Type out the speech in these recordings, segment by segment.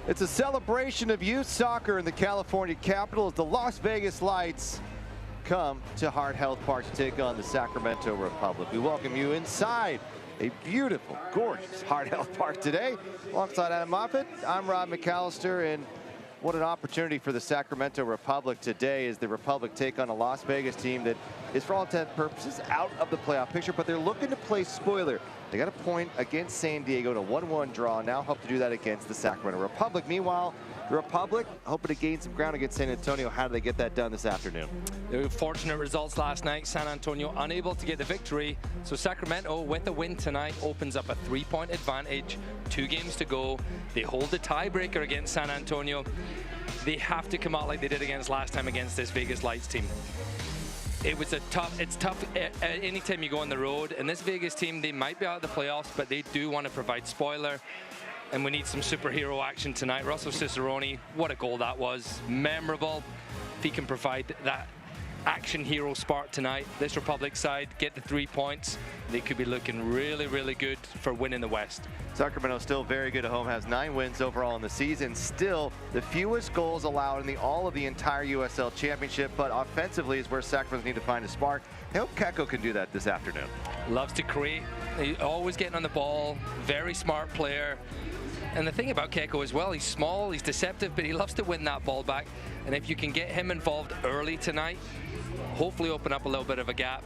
It's a celebration of youth soccer in the California capital as the Las Vegas Lights come to Heart Health Park to take on the Sacramento Republic. We welcome you inside a beautiful, gorgeous Heart Health Park today. Alongside Adam Moffitt, I'm Rob McAllister, and what an opportunity for the Sacramento Republic today as the Republic take on a Las Vegas team that is, for all intents and purposes, out of the playoff picture, but they're looking to play spoiler. They got a point against San Diego in a 1-1 draw, now hope to do that against the Sacramento Republic. Meanwhile, the Republic hoping to gain some ground against San Antonio. How do they get that done this afternoon? They were fortunate results last night. San Antonio unable to get the victory. So Sacramento, with a win tonight, opens up a 3-point advantage. 2 games to go. They hold the tiebreaker against San Antonio. They have to come out like they did against last time against this Vegas Lights team. It's tough anytime you go on the road. And this Vegas team, they might be out of the playoffs, but they do want to provide spoiler. And we need some superhero action tonight. Russell Cicerone, what a goal that was. Memorable. If he can provide that action hero spark tonight, this Republic side get the 3 points. They could be looking really, really good for winning the West. Sacramento still very good at home, has 9 wins overall in the season. Still the fewest goals allowed in all of the entire USL Championship, but offensively is where Sacramento need to find a spark. I hope Keko can do that this afternoon. Loves to create. He's always getting on the ball. Very smart player. And the thing about Keko as well, he's small, he's deceptive, but he loves to win that ball back. And if you can get him involved early tonight, hopefully open up a little bit of a gap,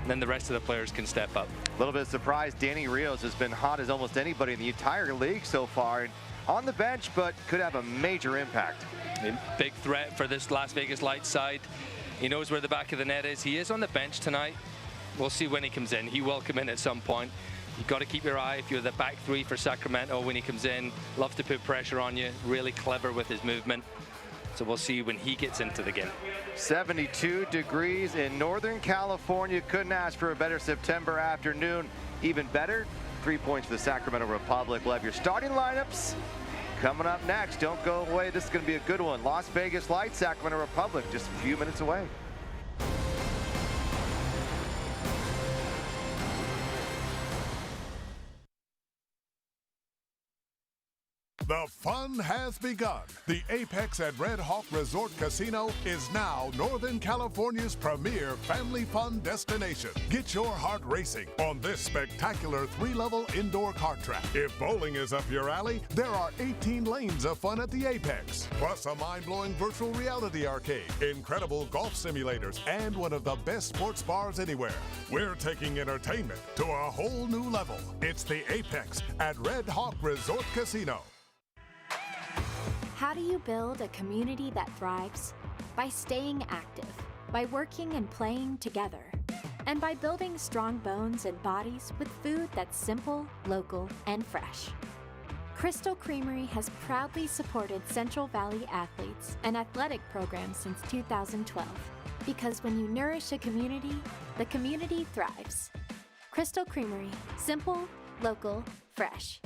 then the rest of the players can step up. A little bit of surprise, Danny Rios has been hot as almost anybody in the entire league so far. And on the bench, but could have a major impact. A big threat for this Las Vegas Lights side. He knows where the back of the net is. He is on the bench tonight. We'll see when he comes in. He will come in at some point. You've got to keep your eye if you're the back 3 for Sacramento when he comes in. Loves to put pressure on you. Really clever with his movement. So we'll see when he gets into the game. 72 degrees in Northern California. Couldn't ask for a better September afternoon. Even better, 3 points for the Sacramento Republic. We'll have your starting lineups coming up next. Don't go away. This is going to be a good one. Las Vegas Lights, Sacramento Republic, just a few minutes away. The fun has begun. The Apex at Red Hawk Resort Casino is now Northern California's premier family fun destination. Get your heart racing on this spectacular 3-level indoor kart track. If bowling is up your alley, there are 18 lanes of fun at the Apex, plus a mind-blowing virtual reality arcade, incredible golf simulators, and one of the best sports bars anywhere. We're taking entertainment to a whole new level. It's the Apex at Red Hawk Resort Casino. How do you build a community that thrives? By staying active, by working and playing together, and by building strong bones and bodies with food that's simple, local, and fresh. Crystal Creamery has proudly supported Central Valley athletes and athletic programs since 2012. Because when you nourish a community, the community thrives. Crystal Creamery, simple, local, fresh.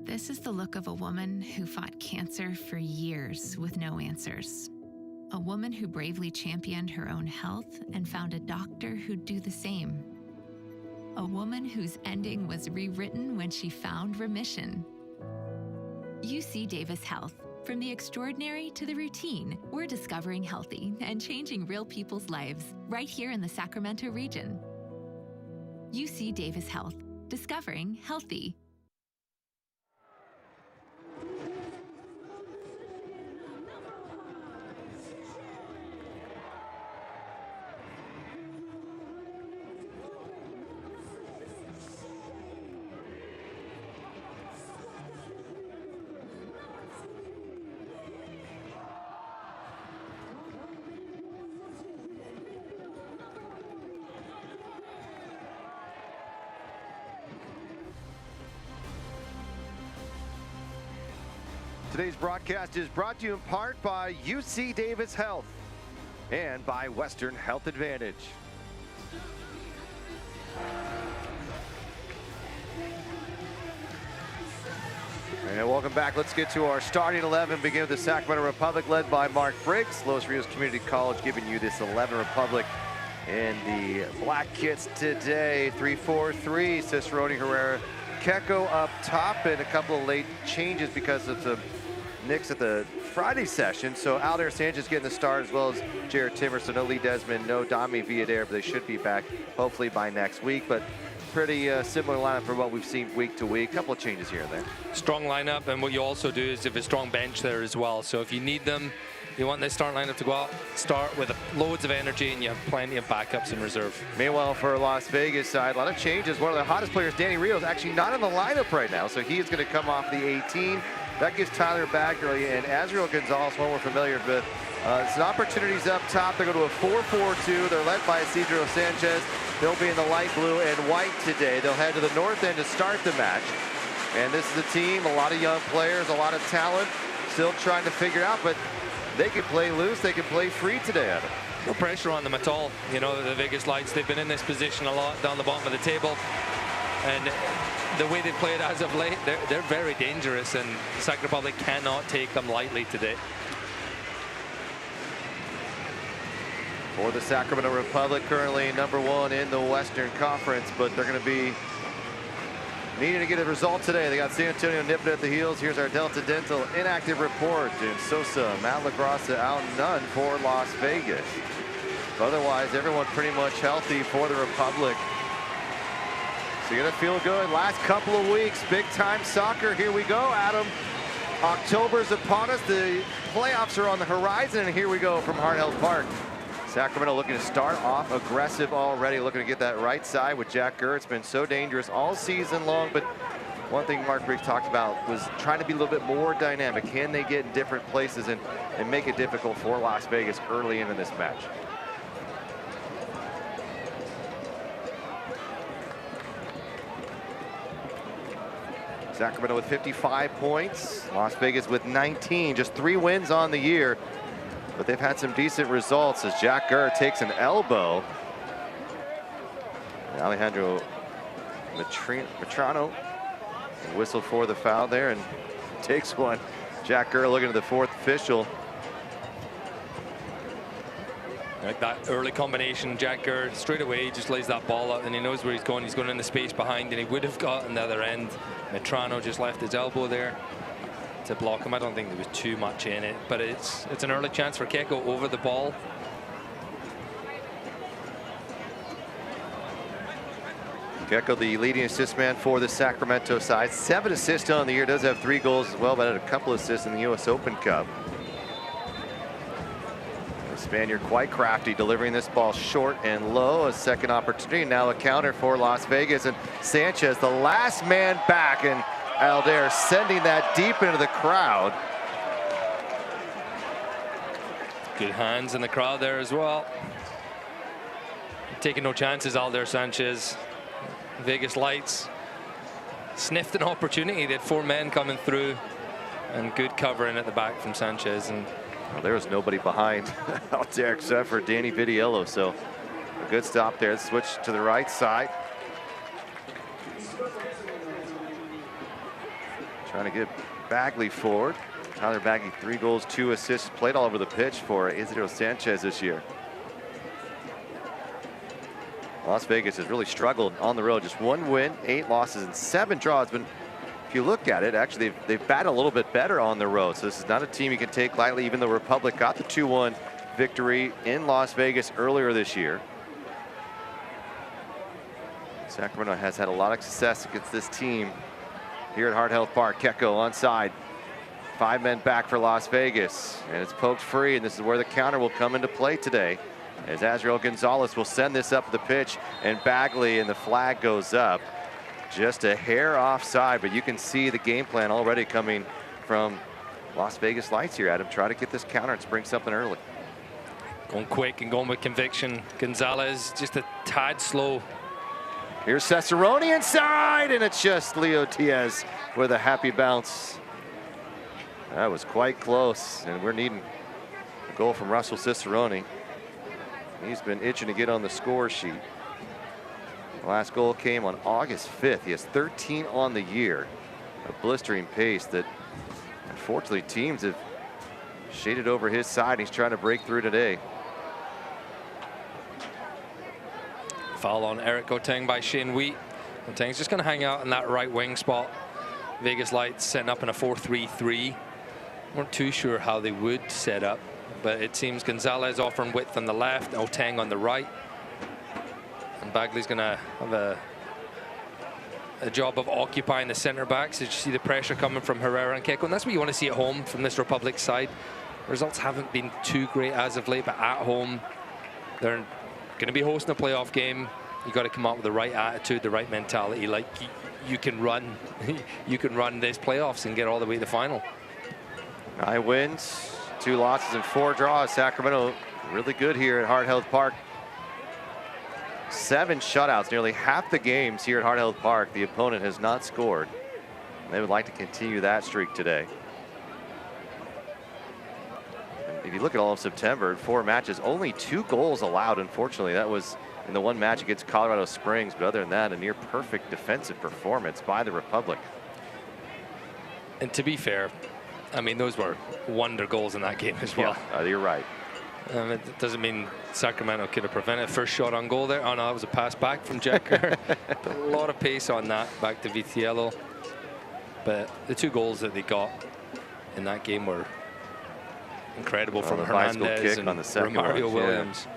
This is the look of a woman who fought cancer for years with no answers. A woman who bravely championed her own health and found a doctor who'd do the same. A woman whose ending was rewritten when she found remission. UC Davis Health. From the extraordinary to the routine, we're discovering healthy and changing real people's lives right here in the Sacramento region. UC Davis Health. Discovering healthy. Today's broadcast is brought to you in part by UC Davis Health and by Western Health Advantage. And welcome back. Let's get to our starting 11. Begin with the Sacramento Republic, led by Mark Briggs. Los Rios Community College giving you this 11 Republic. And the black kits today, 3-4-3, Cicerone, Herrera, Keko up top, and a couple of late changes because of the nicks at the Friday session. So Aldair Sanchez getting the start, as well as Jared Timmer. So no Lee Desmond, no Dami Villadair, but they should be back hopefully by next week. But pretty similar lineup for what we've seen week to week. Couple of changes here and there. Strong lineup, and what you also do is have a strong bench there as well. So if you need them, you want this starting lineup to go out, start with loads of energy, and you have plenty of backups in reserve. Meanwhile, for Las Vegas side, a lot of changes. One of the hottest players, Danny Rio, is actually not in the lineup right now, so he is going to come off the 18. That gives Tyler Bagley and Azriel Gonzalez, one we're familiar with, some opportunities up top. They go to a 4-4-2. They're led by Isidro Sanchez. They'll be in the light blue and white today. They'll head to the north end to start the match. And this is a team, a lot of young players, a lot of talent, still trying to figure out, but they can play loose, they can play free today, Adam. No pressure on them at all. You know, the Vegas Lights, they've been in this position a lot down the bottom of the table. And the way they played as of late, they're very dangerous, and the Czech Republic cannot take them lightly today. For the Sacramento Republic, currently #1 in the Western Conference, but they're going to be needing to get a result today. They got San Antonio nipping at the heels. Here's our Delta Dental inactive report. And Sosa, Matt LaGrassa out none for Las Vegas. Otherwise, everyone pretty much healthy for the Republic. So you're going to feel good. Last couple of weeks, big time soccer. Here we go, Adam. October's upon us. The playoffs are on the horizon, and here we go from Hart Health Park. Sacramento looking to start off aggressive already, looking to get that right side with Jack Gurr. It's been so dangerous all season long, but one thing Mark Briggs talked about was trying to be a little bit more dynamic. Can they get in different places and make it difficult for Las Vegas early into this match? Sacramento with 55 points, Las Vegas with 19, just 3 wins on the year. But they've had some decent results as Jack Gurr takes an elbow. And Alejandro Matrano whistled for the foul there and takes one. Jack Gurr looking at the 4th official. Like that early combination, Jack Gurr straight away he just lays that ball out, and he knows where he's going. He's going in the space behind, and he would have got on the other end. Matrano just left his elbow there to block him. I don't think there was too much in it, but it's an early chance for Keko over the ball. Keko, the leading assist man for the Sacramento side. 7 assists on the year, does have 3 goals as well, but had a couple assists in the US Open Cup. The Spaniard quite crafty, delivering this ball short and low. A second opportunity, now a counter for Las Vegas, and Sanchez, the last man back, and Aldair sending that deep into the crowd. Good hands in the crowd there as well. Taking no chances, Aldair Sanchez. Vegas Lights sniffed an opportunity. They had 4 men coming through, and good covering at the back from Sanchez. And well, there was nobody behind out there except for Danny Vitiello, so a good stop there. Switch to the right side. Trying to get Bagley forward. Tyler Bagley, 3 goals, 2 assists, played all over the pitch for Isidro Sanchez this year. Las Vegas has really struggled on the road. Just 1 win, 8 losses, and 7 draws. But if you look at it, actually, they've batted a little bit better on the road. So this is not a team you can take lightly, even though Republic got the 2-1 victory in Las Vegas earlier this year. Sacramento has had a lot of success against this team here at Hart Health Park. Keko onside. 5 men back for Las Vegas, and it's poked free, and this is where the counter will come into play today, as Azriel Gonzalez will send this up the pitch, and Bagley, and the flag goes up. Just a hair offside, but you can see the game plan already coming from Las Vegas Lights here, Adam. Try to get this counter and spring something early. going quick and going with conviction. Gonzalez just a tad slow. Here's Cicerone inside, and it's just Leo Diaz with a happy bounce. That was quite close, and we're needing a goal from Russell Cicerone. He's been itching to get on the score sheet. The last goal came on August 5th. He has 13 on the year. A blistering pace that, unfortunately, teams have shaded over his side. He's trying to break through today. Foul on Eric Goteng by Shane Wheat. Tang's just going to hang out in that right wing spot. Vegas Lights setting up in a 4-3-3. Weren't too sure how they would set up, but it seems Gonzalez offering width on the left, Otang on the right. And Bagley's going to have a job of occupying the centre backs. Did you see the pressure coming from Herrera and Keko? And that's what you want to see at home from this Republic side. Results haven't been too great as of late, but at home, they're going to be hosting a playoff game. You got to come up with the right attitude, the right mentality. Like you can run, you can run these playoffs and get all the way to the final. 9 wins, 2 losses, and 4 draws. Sacramento really good here at Hart Health Park. 7 shutouts, nearly half the games here at Hart Health Park. The opponent has not scored. They would like to continue that streak today. And if you look at all of September, 4 matches, only 2 goals allowed. Unfortunately, that was in the 1 match against Colorado Springs. But other than that, a near perfect defensive performance by the Republic. And to be fair, I mean, those were wonder goals in that game as well. Yeah, you're right. It doesn't mean Sacramento could have prevented. First shot on goal there. Oh no, that was a pass back from Jack Kerr. A lot of pace on that, back to Vitiello. But the 2 goals that they got in that game were incredible from Hernandez and Romario Williams.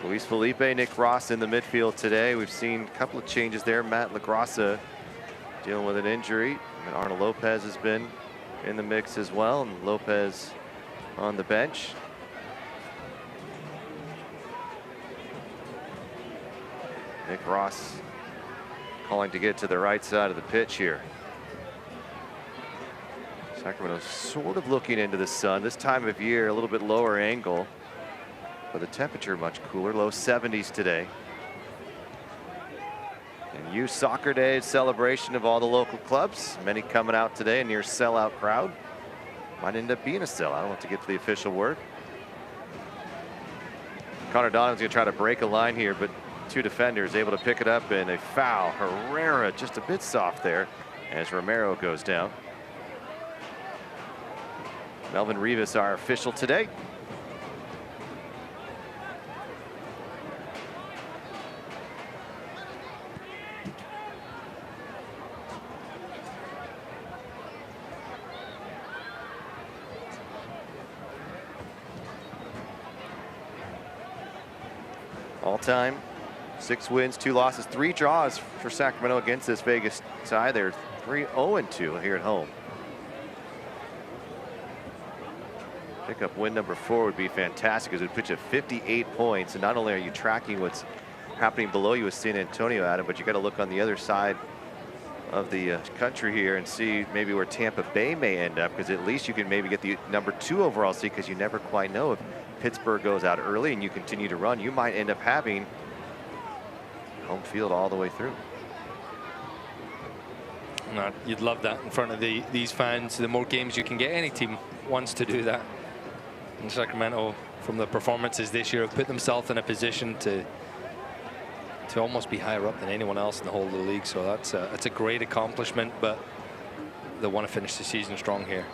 Luis Felipe, Nick Ross in the midfield today. We've seen a couple of changes there. Matt LaGrassa dealing with an injury. And Arnold Lopez has been in the mix as well, and Lopez on the bench. Nick Ross calling to get to the right side of the pitch here. Sacramento sort of looking into the sun. This time of year, a little bit lower angle, but the temperature much cooler, low 70s today. And Youth Soccer Day celebration of all the local clubs. Many coming out today, a near sellout crowd. Might end up being a sellout. I don't want to get to the official word. Connor Donovan's going to try to break a line here, but 2 defenders able to pick it up, and a foul. Herrera just a bit soft there as Romero goes down. Melvin Rivas, our official today. All-time 6 wins, 2 losses, 3 draws for Sacramento against this Vegas side. They're 3-0-2 here at home. Pick up win number 4 would be fantastic, as it would pitch at 58 points. And not only are you tracking what's happening below you with San Antonio, Adam, but you got to look on the other side of the country here and see maybe where Tampa Bay may end up, because at least you can maybe get the number 2 overall seed, because you never quite know if Pittsburgh goes out early and you continue to run, you might end up having home field all the way through. No, you'd love that in front of these fans. The more games you can get, any team wants to do that. And Sacramento, from the performances this year, have put themselves in a position to almost be higher up than anyone else in the whole of the league. So that's a great accomplishment, but they want to finish the season strong here.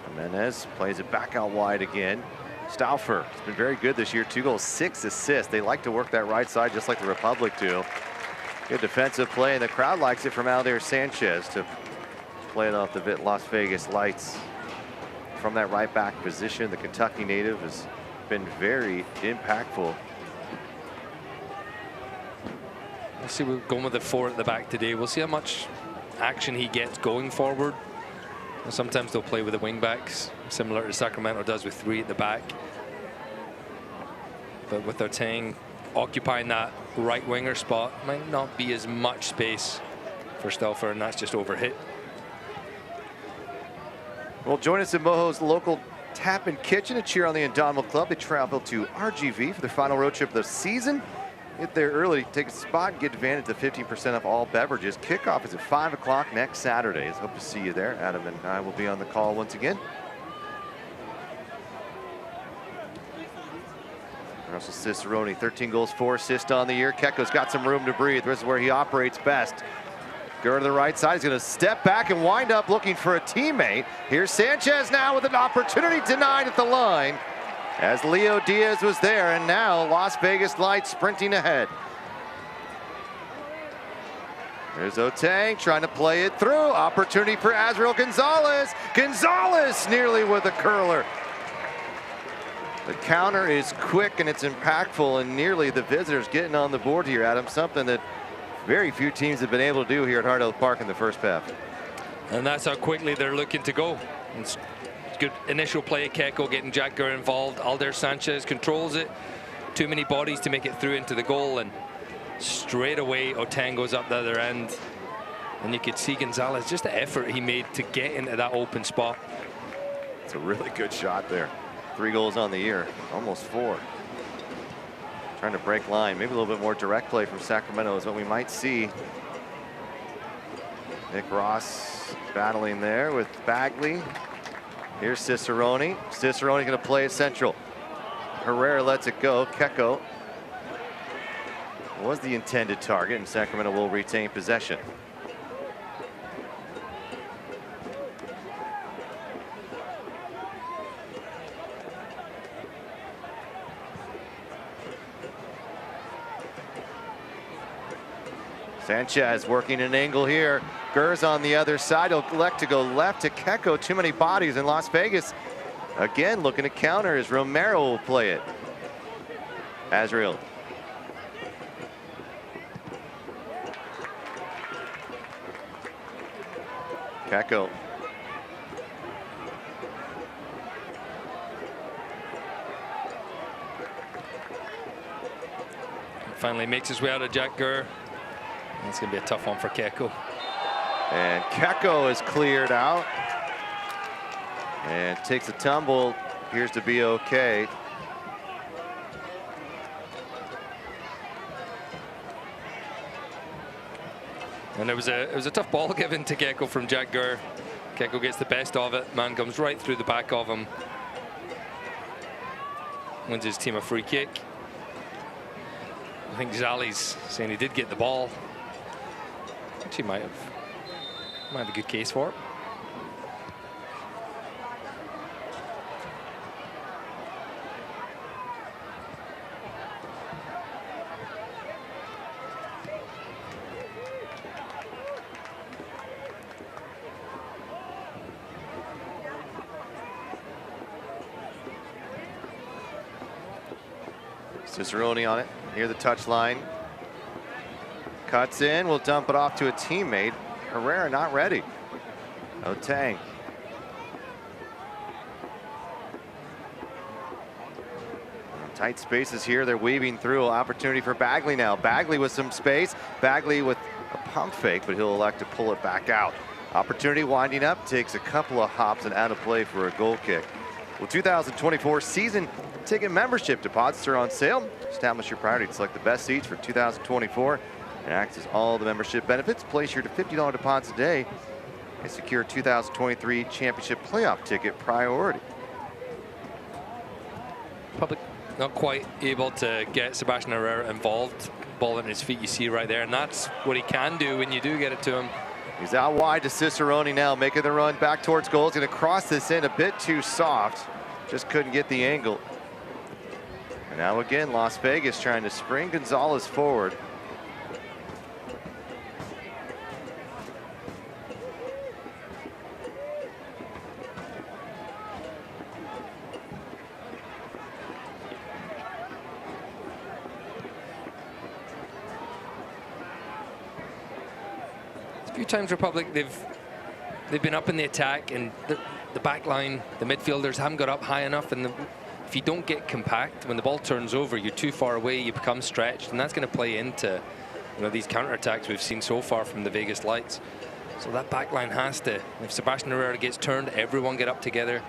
Jimenez plays it back out wide again. Stauffer has been very good this year. 2 goals, 6 assists. They like to work that right side just like the Republic do. Good defensive play, and the crowd likes it from Aldair Sanchez to play it off the Las Vegas Lights. From that right back position, the Kentucky native has been very impactful. We'll see, we're going with the 4 at the back today. We'll see how much action he gets going forward. Sometimes they'll play with the wing backs, similar to Sacramento does with 3 at the back. But with Otang occupying that right winger spot, might not be as much space for Stauffer, and that's just overhit. Well, join us in Mojo's local Tap and Kitchen to cheer on the Indomitable Club. They travel to RGV for their final road trip of the season. Get there early, take a spot, and get advantage of 15% off all beverages. Kickoff is at 5 o'clock next Saturday. Hope to see you there. Adam and I will be on the call once again. Russell Cicerone, 13 goals, 4 assists on the year. Keko's got some room to breathe. This is where he operates best. Go to the right side. He's going to step back and wind up looking for a teammate. Here's Sanchez now with an opportunity denied at the line as Leo Diaz was there, and now Las Vegas Lights sprinting ahead. There's Otang trying to play it through. Opportunity for Azriel Gonzalez. Gonzalez nearly with a curler. The counter is quick and it's impactful, and nearly the visitors getting on the board here, Adam. Something that very few teams have been able to do here at Hard Health Park in the first half. And that's how quickly they're looking to go. It's good initial play. Keko getting Jack Gurr involved. Alder Sanchez controls it. Too many bodies to make it through into the goal, and straight away Otang goes up the other end. And you could see Gonzalez, just the effort he made to get into that open spot. It's a really good shot there. 3 goals on the year, almost 4. Trying to break line. Maybe a little bit more direct play from Sacramento is what we might see. Nick Ross battling there with Bagley. Here's Cicerone. Cicerone going to play it central. Herrera lets it go. Keko was the intended target, and Sacramento will retain possession. Sanchez working an angle here. Gurr's on the other side. He'll elect to go left to Keko. Too many bodies in Las Vegas. Again, looking to counter as Romero will play it. Azriel. Keko. Finally makes his way out of Jack Gurr. It's going to be a tough one for Keko. And Keko is cleared out. And takes a tumble. Appears to be okay. And it was a tough ball given to Keko from Jack Gurr. Keko gets the best of it. Man comes right through the back of him. Wins his team a free kick. I think Zali's saying he did get the ball. Actually might have a good case for it. Cicerone on it, near the touch line. Cuts in, will dump it off to a teammate. Herrera not ready. Otang. Tight spaces here, they're weaving through. Opportunity for Bagley now. Bagley with some space. Bagley with a pump fake, but he'll elect to pull it back out. Opportunity winding up, takes a couple of hops and out of play for a goal kick. Well, 2024 season ticket membership deposits are on sale. Establish your priority to select the best seats for 2024 and access all the membership benefits. Place your $50 deposit today and secure 2023 championship playoff ticket priority. Public not quite able to get Sebastian Herrera involved. Ball at his feet, you see right there, and that's what he can do when you do get it to him. He's out wide to Cicerone now, making the run back towards goal. He's going to cross this in a bit too soft. Just couldn't get the angle. And now again, Las Vegas trying to spring Gonzalez forward. A few times Republic, they've been up in the attack, and the back line, the midfielders haven't got up high enough, and if you don't get compact, when the ball turns over, you're too far away, you become stretched, and that's going to play into, you know, these counterattacks we've seen so far from the Vegas Lights. So that back line has to, if Sebastian Herrera gets turned, everyone get up together.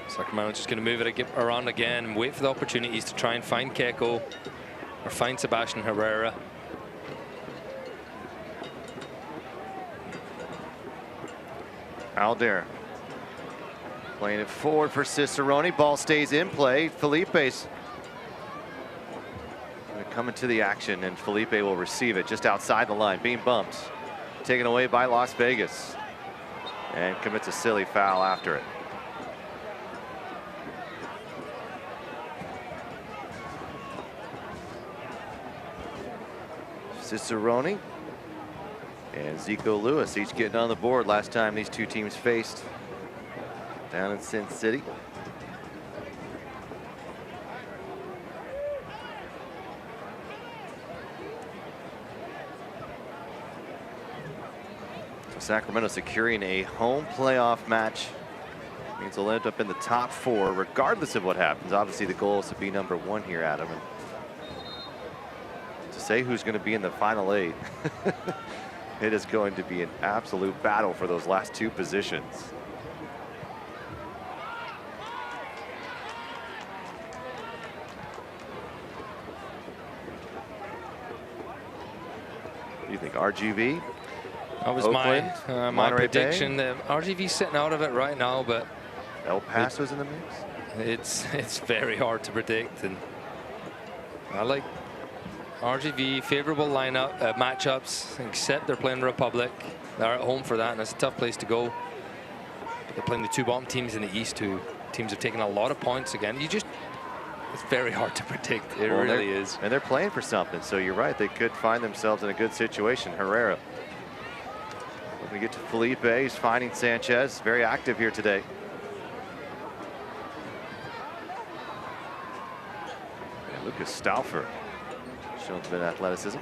Sacramento just going to move it around again and wait for the opportunities to try and find Keko. or find Sebastian Herrera. Alder playing it forward for Cicerone. Ball stays in play. Felipe's coming to the action, and Felipe will receive it just outside the line, being bumped. Taken away by Las Vegas, and commits a silly foul after it. Cicerone and Zico Lewis each getting on the board. Last time these two teams faced down in Sin City. Sacramento securing a home playoff match means they'll end up in the top 4 regardless of what happens. Obviously the goal is to be #1 here, Adam, and to say who's going to be in the final 8 it is going to be an absolute battle for those last 2 positions. What do you think, RGV? That was Oakland, my prediction. RGV's sitting out of it right now, but El Paso's in the mix. It's very hard to predict, and I like RGV. Favorable lineup matchups, except they're playing Republic. They're at home for that, and it's a tough place to go. They're playing the 2 bottom teams in the East, who teams have taken a lot of points again. It's very hard to predict. It really is. And they're playing for something, so you're right. They could find themselves in a good situation. Herrera. We get to Felipe. He's finding Sanchez. Very active here today. And Lucas Stauffer showing a bit of athleticism.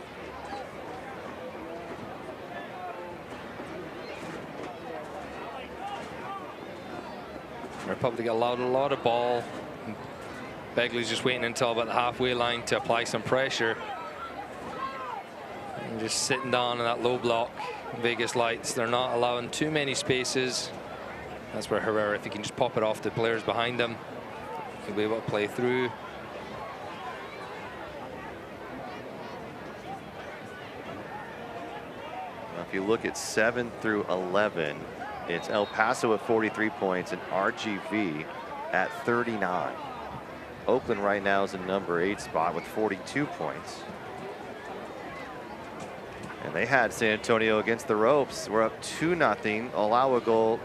Republic allowed a lot of ball. Begley's just waiting until about the halfway line to apply some pressure. And just sitting down in that low block. Vegas Lights, they're not allowing too many spaces. That's where Herrera, if he can just pop it off the players behind him, he'll be able to play through. Now, if you look at 7 through 11, it's El Paso at 43 points and RGV at 39. Oakland right now is in number 8 spot with 42 points. And they had San Antonio against the ropes. We're up 2-0. Allow a goal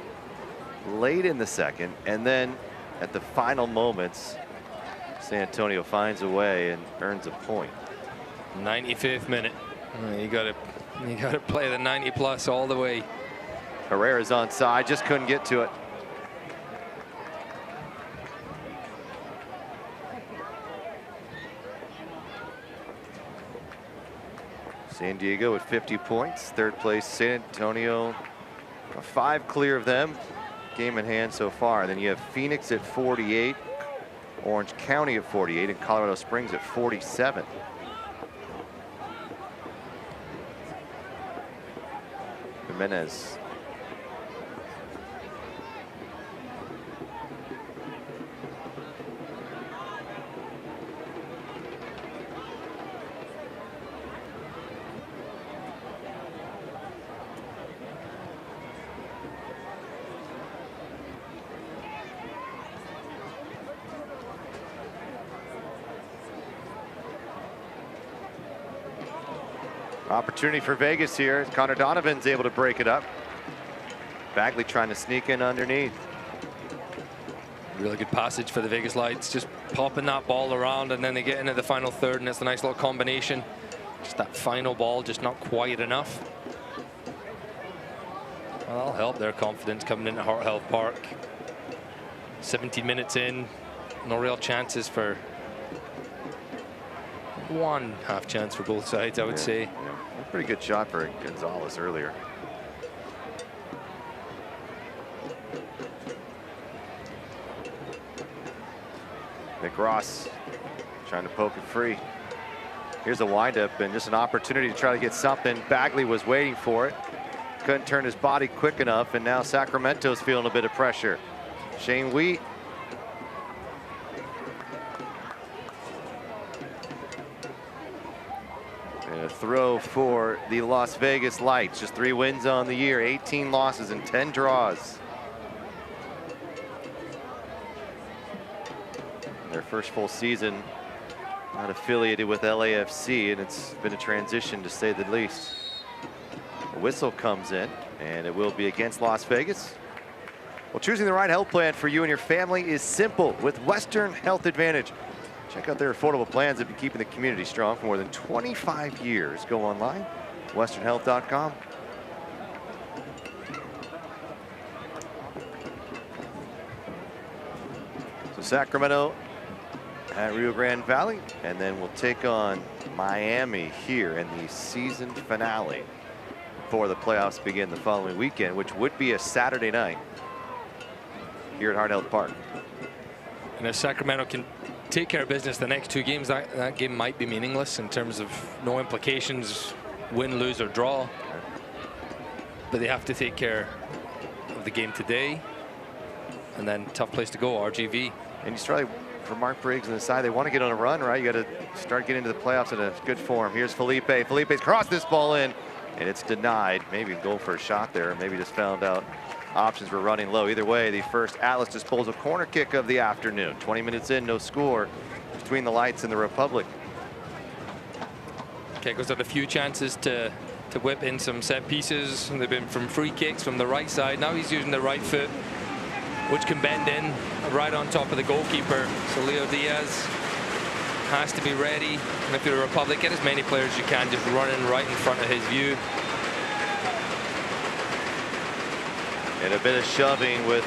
late in the second, and then at the final moments, San Antonio finds a way and earns a point. 95th minute. You got to play the 90+ all the way. Herrera's onside, just couldn't get to it. San Diego with 50 points. 3rd place, San Antonio, 5 clear of them. Game in hand so far. Then you have Phoenix at 48, Orange County at 48, and Colorado Springs at 47. Jimenez. Opportunity for Vegas here. Connor Donovan's able to break it up. Bagley trying to sneak in underneath. Really good passage for the Vegas Lights, just popping that ball around, and then they get into the final third, and it's a nice little combination. Just that final ball, just not quite enough. Well, that'll help their confidence coming into Heart Health Park. 17 minutes in, no real chances for one half chance for both sides, I would say. Yeah. Pretty good shot for Gonzalez earlier. Nick Ross trying to poke it free. Here's a windup and just an opportunity to try to get something. Bagley was waiting for it. Couldn't turn his body quick enough, and now Sacramento's feeling a bit of pressure. Shane Wheat. go for the Las Vegas Lights. Just 3 wins on the year, 18 losses and 10 draws. Their first full season not affiliated with LAFC, and it's been a transition to say the least. A whistle comes in, and it will be against Las Vegas. Well, choosing the right health plan for you and your family is simple with Western Health Advantage. Check out their affordable plans that have been keeping the community strong for more than 25 years. Go online, westernhealth.com. So Sacramento at Rio Grande Valley, and then we'll take on Miami here in the season finale before the playoffs begin the following weekend, which would be a Saturday night here at Hard Health Park. And if Sacramento can take care of business the next 2 games, that game might be meaningless in terms of no implications, win, lose, or draw. But they have to take care of the game today, and then tough place to go, RGV. And you start for Mark Briggs on the side. They want to get on a run, right? You got to start getting into the playoffs in a good form. Here's Felipe. Felipe's crossed this ball in, and it's denied. Maybe go for a shot there. Maybe just found out options were running low. Either way, the first Atlas disposal corner kick of the afternoon. 20 minutes in, no score between the Lights and the Republic. Keko's had a few chances to whip in some set pieces. They've been from free kicks from the right side. Now he's using the right foot, which can bend in right on top of the goalkeeper. So Leo Diaz has to be ready. And if you're the Republic, get as many players as you can just running right in front of his view. And a bit of shoving with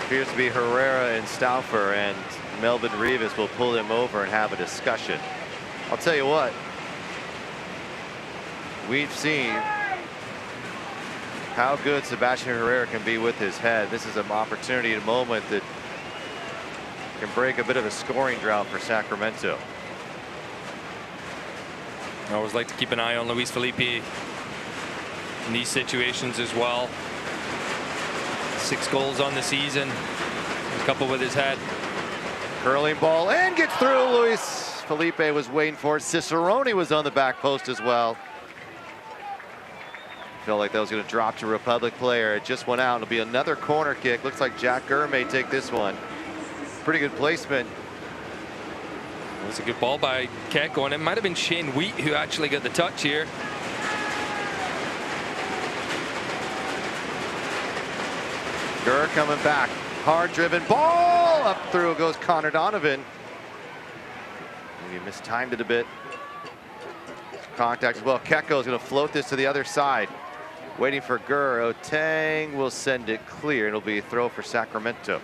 appears to be Herrera and Stauffer, and Melvin Rivas will pull him over and have a discussion. I'll tell you what, we've seen how good Sebastian Herrera can be with his head. This is an opportunity, a moment that can break a bit of a scoring drought for Sacramento. I always like to keep an eye on Luis Felipe in these situations as well. 6 goals on the season, a couple with his head. Curling ball and gets through. Luis Felipe was waiting for it. Cicerone was on the back post as well. Felt like that was going to drop to a Republic player. It just went out. It'll be another corner kick. Looks like Jack Gurr may take this one. Pretty good placement. It was a good ball by Keko, and it might have been Shane Wheat who actually got the touch here. Gurr coming back. Hard driven ball. Up through goes Connor Donovan. Maybe mistimed it a bit. Contact as well. Keko is going to float this to the other side. Waiting for Gurr. Otang will send it clear. It'll be a throw for Sacramento.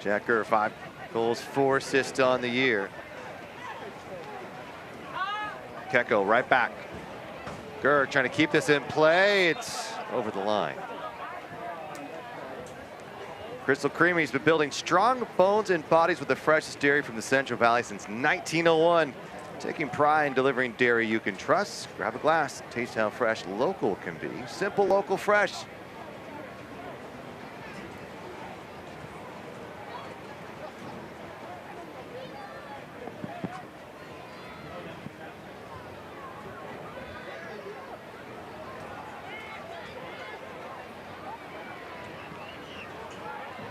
Jack Gurr, 5 goals, 4 assists on the year. Keko right back. Gurr trying to keep this in play. It's over the line. Crystal Creamery's been building strong bones and bodies with the freshest dairy from the Central Valley since 1901. Taking pride in delivering dairy you can trust. Grab a glass, taste how fresh local can be. Simple, local, fresh.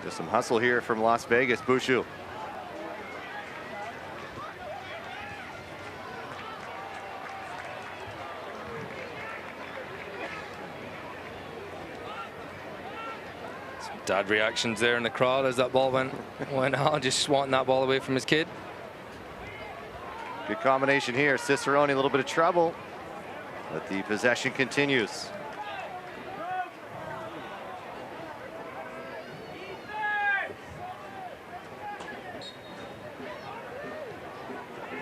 Just some hustle here from Las Vegas. Bushu. Some dad reactions there in the crowd as that ball went out, just swatting that ball away from his kid. Good combination here. Cicerone, a little bit of trouble, but the possession continues.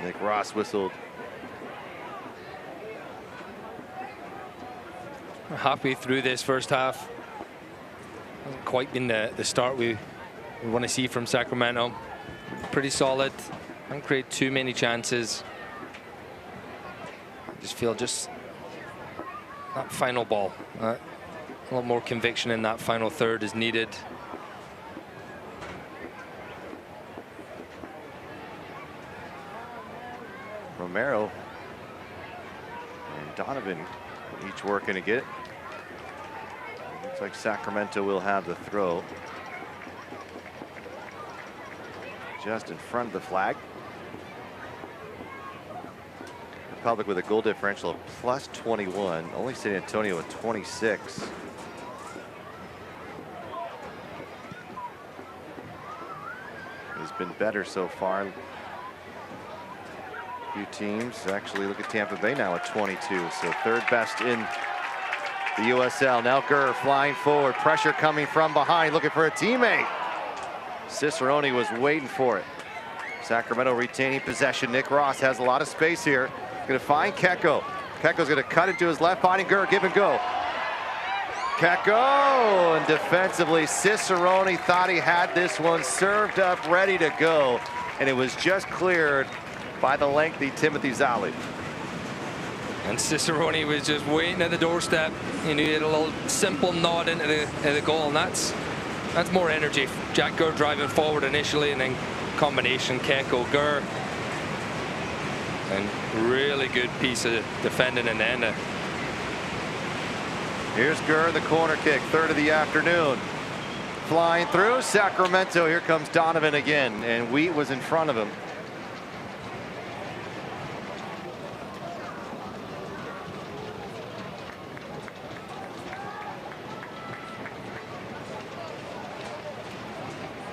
Nick Ross whistled. Halfway through this first half. Hasn't quite been the start we want to see from Sacramento. Pretty solid. Haven't created too many chances. I just feel that final ball. A lot more conviction in that final third is needed. Romero and Donovan each working to get it. Looks like Sacramento will have the throw. Just in front of the flag. Republic with a goal differential of plus 21. Only San Antonio with 26. He's been better so far. Few teams actually look at Tampa Bay now at 22, so third best in the USL. Now Gurr flying forward, pressure coming from behind, looking for a teammate. Cicerone was waiting for it. Sacramento retaining possession. Nick Ross has a lot of space here. Going to find Keko. Keko's going to cut into his left, finding Gurr, give and go. Keko, and defensively Cicerone thought he had this one served up, ready to go, and it was just cleared by the lengthy Timothy Zali. And Cicerone was just waiting at the doorstep. He needed a little simple nod into the goal, and that's more energy. Jack Gurr driving forward initially, and then combination Keko Gurr. And really good piece of defending in the end. Here's Gurr, the corner kick, third of the afternoon. Flying through Sacramento. Here comes Donovan again, and Wheat was in front of him.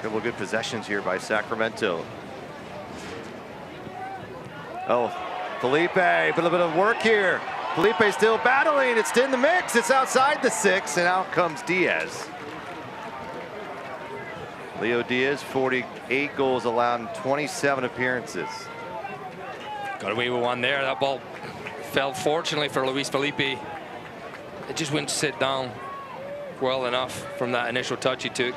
Couple of good possessions here by Sacramento. Oh, Felipe, a little bit of work here. Felipe still battling. It's in the mix. It's outside the 6, and out comes Diaz. Leo Diaz, 48 goals allowed in 27 appearances. Got away with one there. That ball fell fortunately for Luis Felipe. It just wouldn't sit down well enough from that initial touch he took.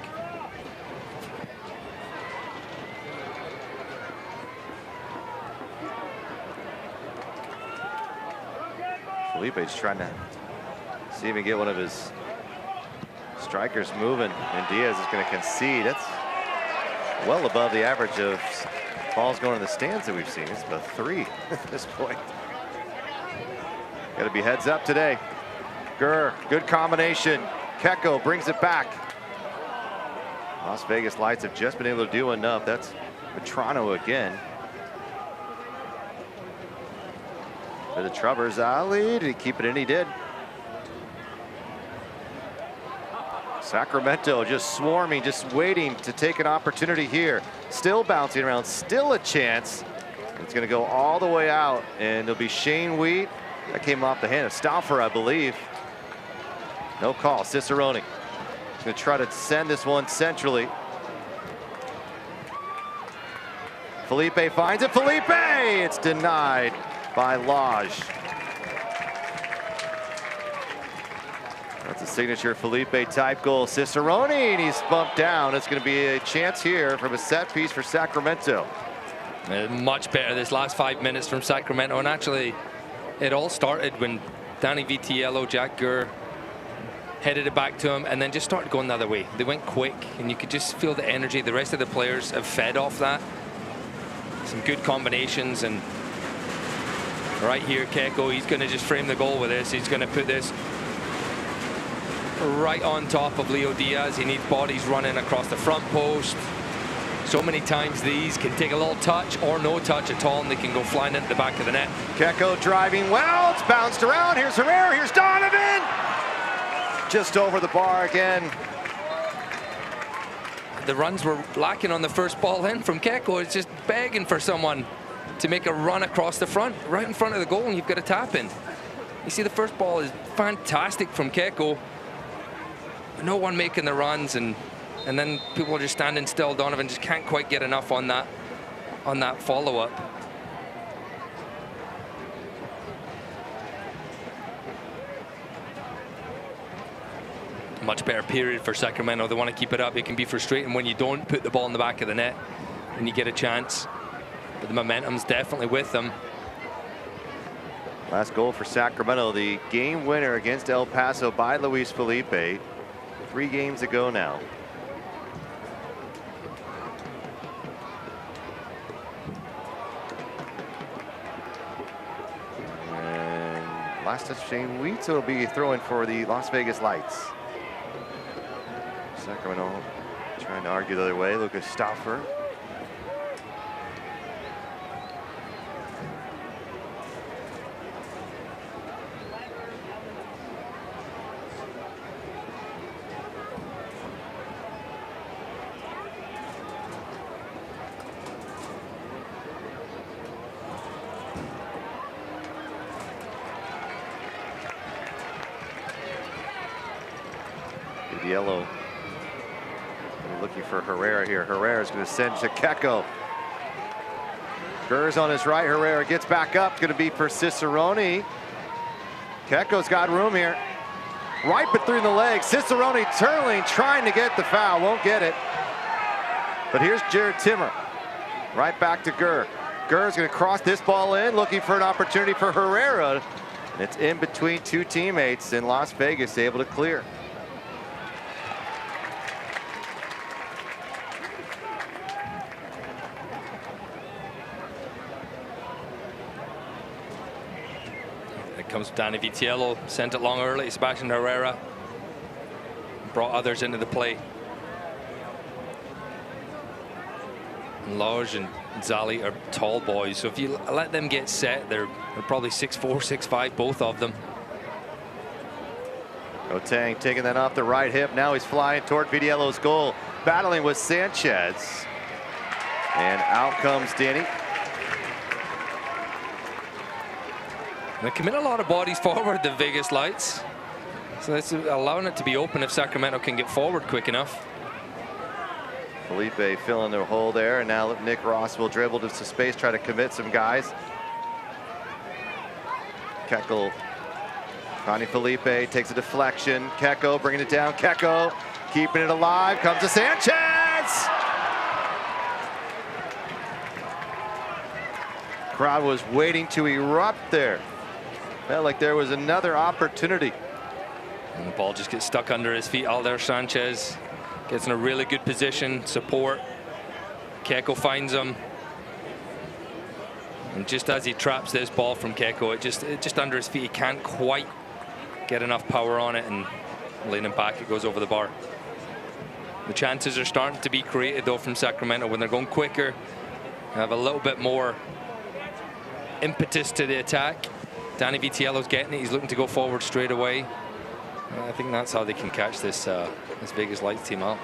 Felipe's trying to see if he can get one of his strikers moving, and Diaz is going to concede. That's well above the average of balls going in the stands that we've seen. It's about 3 at this point. Got to be heads up today. Gurr, good combination. Keko brings it back. Las Vegas Lights have just been able to do enough. That's Petrano again. For the Trubbers, Ali, did he keep it in? He did. Sacramento just swarming, just waiting to take an opportunity here. Still bouncing around, still a chance. It's going to go all the way out, and it'll be Shane Wheat. That came off the hand of Stauffer, I believe. No call. Cicerone going to try to send this one centrally. Felipe finds it. Felipe! It's denied by Lodge. That's a signature Felipe type goal. Cicerone, and he's bumped down. It's going to be a chance here from a set piece for Sacramento. Much better this last 5 minutes from Sacramento, and actually it all started when Danny Vitiello, Jack Gurr headed it back to him and then just started going the other way. They went quick, and you could just feel the energy. The rest of the players have fed off that. Some good combinations, and right here, Keko, he's going to just frame the goal with this. He's going to put this right on top of Leo Diaz. He needs bodies running across the front post. So many times these can take a little touch or no touch at all, and they can go flying into the back of the net. Keko driving well. It's bounced around. Here's Herrera. Here's Donovan. Just over the bar again. The runs were lacking on the first ball in from Keko. It's just begging for someone to make a run across the front, right in front of the goal, and you've got a tap in. You see, the first ball is fantastic from Keko. No one making the runs, and then people are just standing still. Donovan just can't quite get enough on that follow-up. Much better period for Sacramento. They want to keep it up. It can be frustrating when you don't put the ball in the back of the net and you get a chance. But the momentum's definitely with them. Last goal for Sacramento, the game winner against El Paso by Luis Felipe. 3 games ago now. And last touch, Shane Wheats will be throwing for the Las Vegas Lights. Sacramento trying to argue the other way. Lucas Stauffer. Yellow looking for Herrera here. Herrera's going to send to Keko. Gers on his right. Herrera gets back up. Going to be for Cicerone. Keko's got room here. Right between the legs. Cicerone turning, trying to get the foul. Won't get it. But here's Jared Timmer. Right back to Ger. Ger's going to cross this ball in, looking for an opportunity for Herrera. And it's in between 2 teammates in Las Vegas, able to clear. Comes Danny Vitiello, sent it long early. Sebastian Herrera brought others into the play. Lodge and Zali are tall boys, so if you let them get set, they're probably 6'4", 6'5", both of them. Otang taking that off the right hip. Now he's flying toward Vitiello's goal, battling with Sanchez. And out comes Danny. They commit a lot of bodies forward, the Vegas Lights. So that's allowing it to be open if Sacramento can get forward quick enough. Felipe filling the hole there, and now Nick Ross will dribble to space, try to commit some guys. Keko, Connie Felipe takes a deflection. Keko bringing it down. Keko keeping it alive, comes to Sanchez! Crowd was waiting to erupt there. Felt like there was another opportunity. And the ball just gets stuck under his feet. Alder Sanchez gets in a really good position, support. Keko finds him. And just as he traps this ball from Keko, it just under his feet, he can't quite get enough power on it, and leaning back, it goes over the bar. The chances are starting to be created though from Sacramento when they're going quicker, have a little bit more impetus to the attack. Danny Vitiello's getting it. He's looking to go forward straight away. I think that's how they can catch this Vegas Lights team out.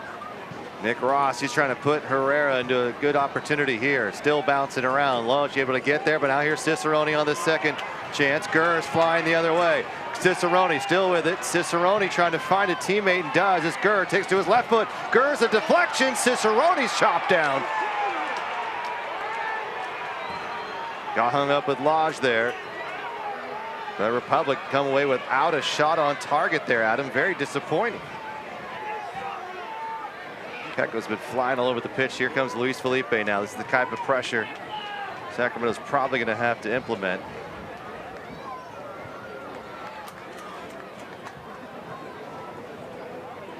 Nick Ross, he's trying to put Herrera into a good opportunity here. Still bouncing around. Lodge able to get there, but now here's Cicerone on the second chance. Gers flying the other way. Cicerone still with it. Cicerone trying to find a teammate and does as Ger takes to his left foot. Ger's a deflection. Cicerone's chopped down. Got hung up with Lodge there. The Republic come away without a shot on target there, Adam. Very disappointing. Keko's been flying all over the pitch. Here comes Luis Felipe now. This is the type of pressure Sacramento's probably going to have to implement.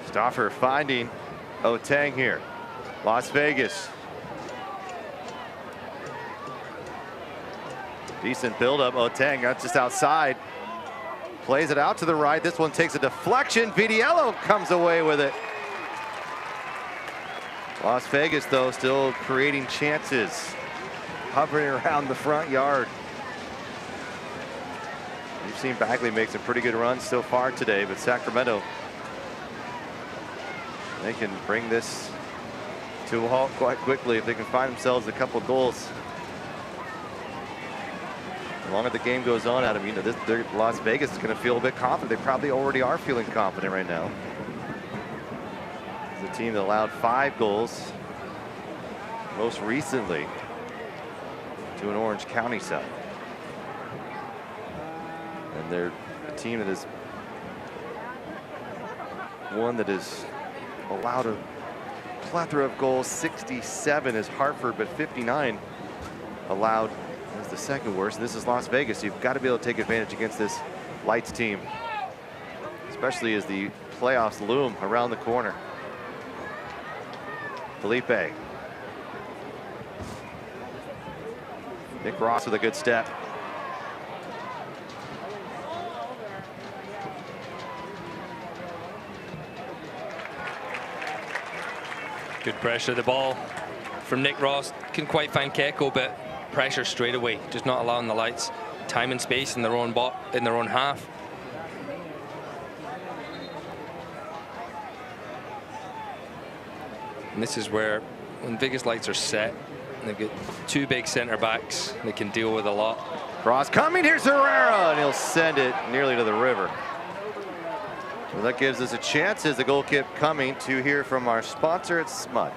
Stauffer finding Otang here. Las Vegas. Decent buildup. Otang got just outside. Plays it out to the right. This one takes a deflection. Vitiello comes away with it. Las Vegas, though, still creating chances. Hovering around the front yard. We've seen Bagley make some pretty good runs so far today, but Sacramento, they can bring this to a halt quite quickly if they can find themselves a couple goals. The longer the game goes on, Adam, you know, Las Vegas is going to feel a bit confident. They probably already are feeling confident right now. It's a team that allowed 5 goals, most recently to an Orange County side. And they're a team that is one that is allowed a plethora of goals. 67 is Hartford, but 59 allowed It's the second worst, and this is Las Vegas. You've got to be able to take advantage against this Lights team, especially as the playoffs loom around the corner. Felipe. Nick Ross with a good step. Good pressure. The ball from Nick Ross. Couldn't quite find Keiko, but pressure straight away. Just not allowing the Lights time and space in their own half. And this is where, when Vegas Lights are set, they've got two big center backs. They can deal with a lot. Cross coming. Here's Herrera, and he'll send it nearly to the river. Well, that gives us a chance as the goal kick coming to hear from our sponsor at Smud.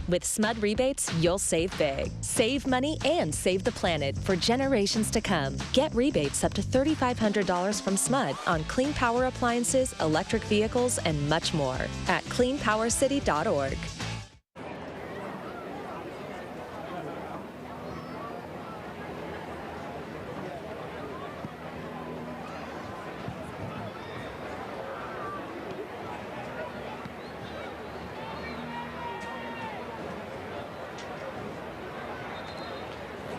With Smud rebates, you'll save big. Save money and save the planet for generations to come. Get rebates up to $3,500 from Smud on clean power appliances, electric vehicles, and much more at cleanpowercity.org.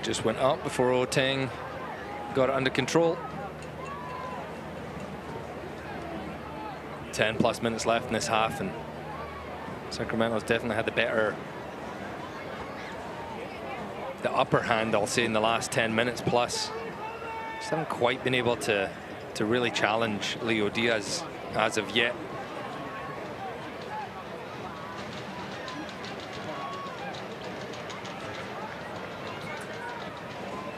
Just went up before Oteng got it under control. 10+ minutes left in this half, and Sacramento's definitely had the upper hand, I'll say, in the last 10 minutes plus. Just haven't quite been able to really challenge Leo Diaz as of yet.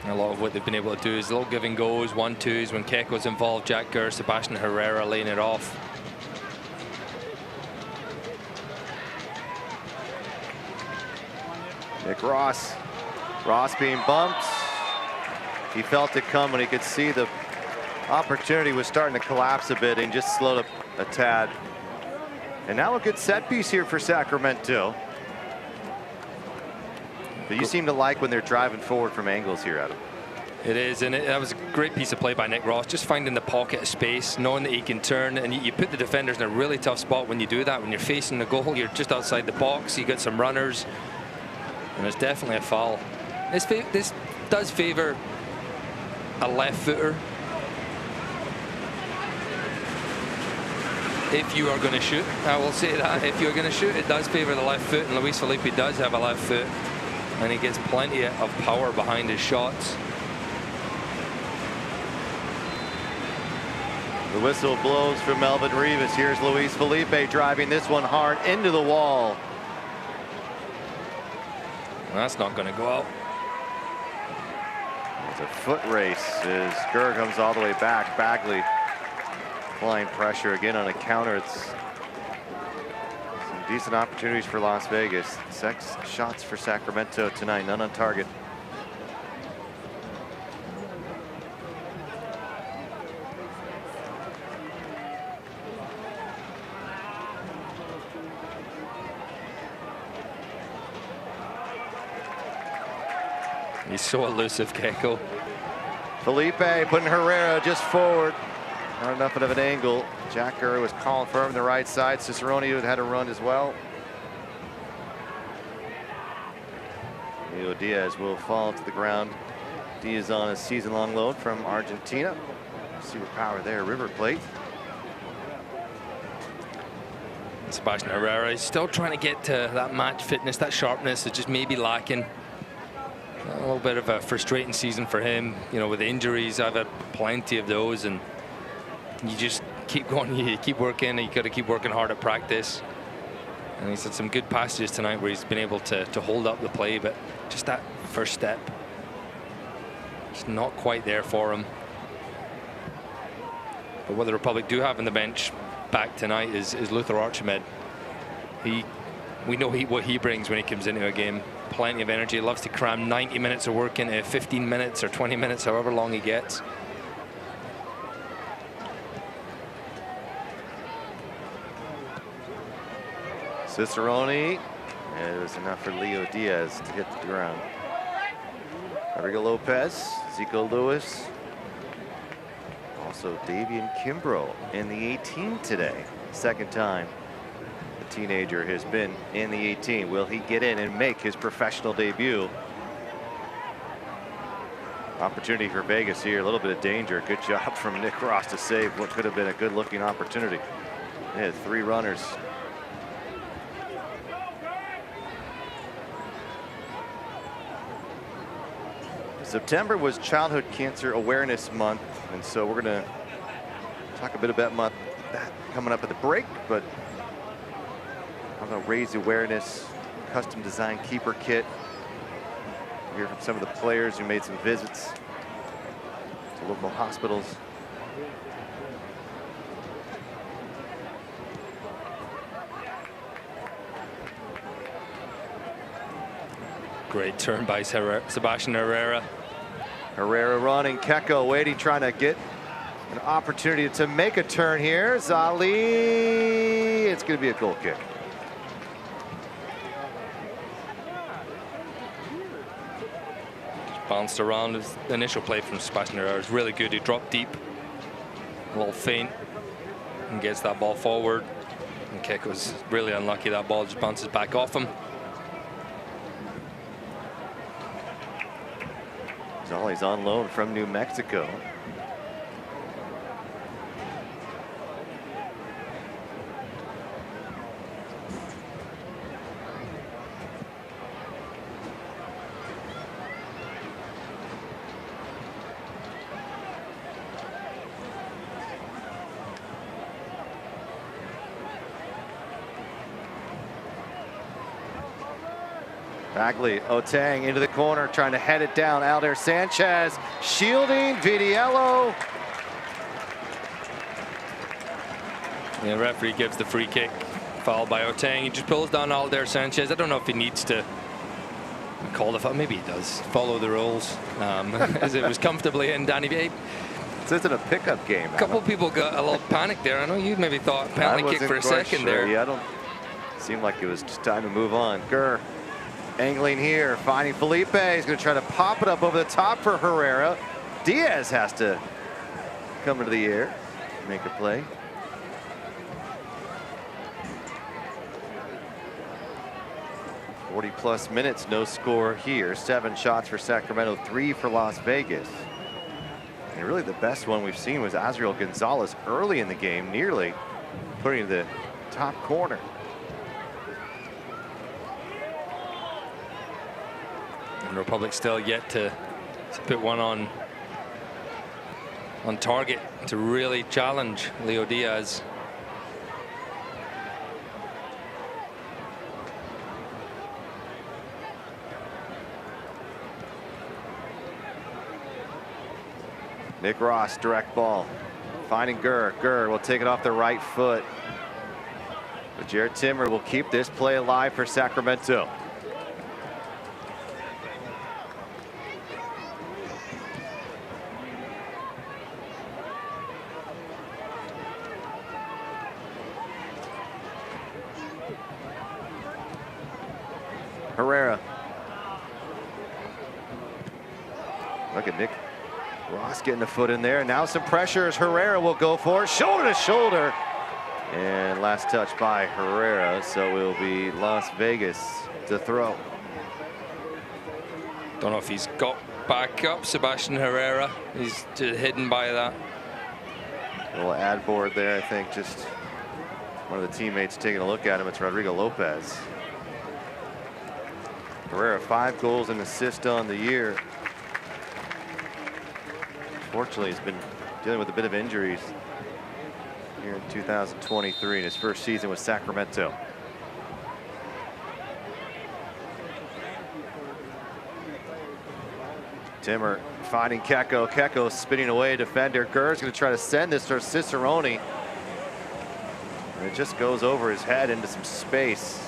A lot of what they've been able to do is little give and goes, 1-2s when Keko's involved. Jack Gurr, Sebastian Herrera laying it off. Nick Ross. Ross being bumped. He felt it coming. He could see the opportunity was starting to collapse a bit and just slowed up a tad. And now a good set piece here for Sacramento. But you seem to like when they're driving forward from angles here, Adam. It is, and that was a great piece of play by Nick Ross, just finding the pocket of space, knowing that he can turn, and you put the defenders in a really tough spot when you do that. When you're facing the goal, you're just outside the box, you got some runners, and it's definitely a foul. This does favor a left footer if you are going to shoot. I will say that if you're going to shoot, it does favor the left foot, and Luis Felipe does have a left foot, and he gets plenty of power behind his shots. The whistle blows for Melvin Rivas. Here's Luis Felipe driving this one hard into the wall. That's not going to go out. It's a foot race as Gurr comes all the way back. Bagley applying pressure again on a counter. It's some decent opportunities for Las Vegas. 6 shots for Sacramento tonight, none on target. He's so elusive, Keiko. Felipe putting Herrera just forward. Not enough of an angle. Jack Gurr was calling for him on the right side. Cicerone had a run as well. Leo Diaz will fall to the ground. Diaz on a season-long loan from Argentina. Superpower there, River Plate. Sebastian Herrera is still trying to get to that match fitness, that sharpness is just maybe lacking. A little bit of a frustrating season for him, you know, with injuries. I've had plenty of those, and you just keep going, you keep working, you got to keep working hard at practice. And he's had some good passages tonight where he's been able to hold up the play, but just that first step, it's not quite there for him. But what the Republic do have on the bench back tonight is Luther Archimed. We know what he brings when he comes into a game. Plenty of energy. Loves to cram 90 minutes of work into 15 minutes or 20 minutes, however long he gets. Cicerone And it was enough for Leo Diaz to hit the ground. Rodrigo Lopez, Zico Lewis, also Davian Kimbrough in the 18 today. Second time the teenager has been in the 18. Will he get in and make his professional debut? Opportunity for Vegas here, a little bit of danger. Good job from Nick Ross to save what could have been a good looking opportunity. They had 3 runners. September was Childhood Cancer Awareness Month, and so we're going to talk a bit about that coming up at the break, but I'm going to raise awareness, custom design keeper kit. Hear from some of the players who made some visits to local hospitals. Great turn by Sebastian Herrera. Herrera running, Keko waiting, trying to get an opportunity to make a turn here. Zali, it's going to be a goal kick. Bounced around. His initial play from Sebastian Herrera is really good. He dropped deep, a little feint, and gets that ball forward. And Keko's really unlucky. That ball just bounces back off him. Zali's on loan from New Mexico. Bagley, Otang into the corner, trying to head it down. Alder Sanchez shielding Vidiello. The referee gives the free kick. Fouled by Otang. He just pulls down Alder Sanchez. I don't know if he needs to call the foul. Maybe he does. Follow the rules. As it was comfortably in. Danny V. This isn't a pickup game. A couple people got a little panic there. I know you maybe thought penalty kick for a second there. Yeah, I don't. Seemed like it was just time to move on. Gurr angling here, finding Felipe. He's going to try to pop it up over the top for Herrera. Diaz has to come into the air, make a play. +40 minutes, no score here. 7 shots for Sacramento, 3 for Las Vegas. And really the best one we've seen was Azriel Gonzalez early in the game, nearly putting the top corner. And Republic still yet to put one on target to really challenge Leo Diaz. Nick Ross, direct ball. Finding Gurr. Gurr will take it off the right foot. But Jared Timmer will keep this play alive for Sacramento. Herrera. Look at Nick Ross getting a foot in there. Now some pressure as Herrera will go for it. Shoulder to shoulder. And last touch by Herrera. So it will be Las Vegas to throw. Don't know if he's got back up, Sebastian Herrera. He's just hidden by that. A little ad board there, I think. Just one of the teammates taking a look at him. It's Rodrigo Lopez. Herrera, 5 goals and assists on the year. Fortunately, he's been dealing with a bit of injuries here in 2023 in his first season with Sacramento. Timmer finding Keko. Keko spinning away defender. Gurr's going to try to send this to Cicerone. And it just goes over his head into some space.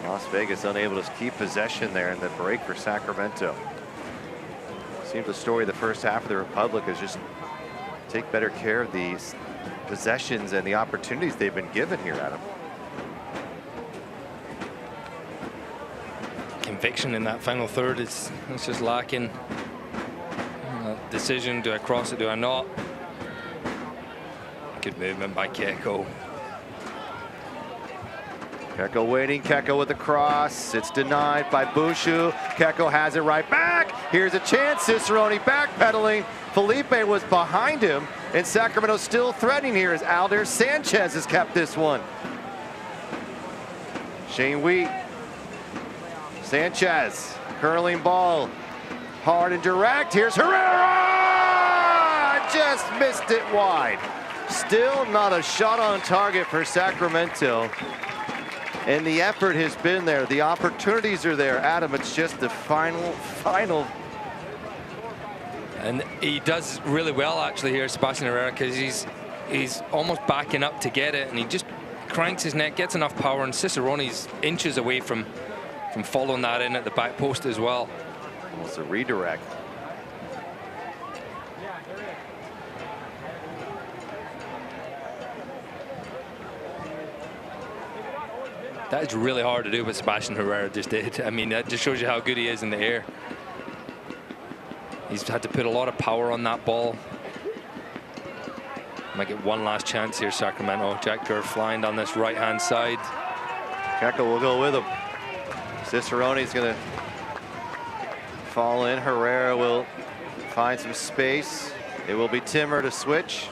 Las Vegas unable to keep possession there in the break for Sacramento. Seems the story of the first half of the Republic is just take better care of these possessions and the opportunities they've been given here, Adam. conviction in that final third. It's just lacking. Decision, do I cross it, do I not? Good movement by Keko. Keko waiting, Keko with the cross. It's denied by Bushu. Keko has it right back. Here's a chance, Cicerone backpedaling. Felipe was behind him, and Sacramento still threatening here as Alder Sanchez has kept this one. Shane Wheat. Sanchez, curling ball. Hard and direct, here's Herrera! Just missed it wide. Still not a shot on target for Sacramento. And the effort has been there, the opportunities are there. Adam, it's just the final. And he does really well actually here, Sebastian Herrera, because he's almost backing up to get it, and he just cranks his neck, gets enough power, and Cicerone's inches away from following that in at the back post as well. Almost a redirect. That is really hard to do what Sebastian Herrera just did. I mean, that just shows you how good he is in the air. He's had to put a lot of power on that ball. Might get one last chance here, Sacramento. Jack Kerr flying down this right-hand side. Keko will go with him. Cicerone's gonna fall in. Herrera will find some space. It will be Timmer to switch.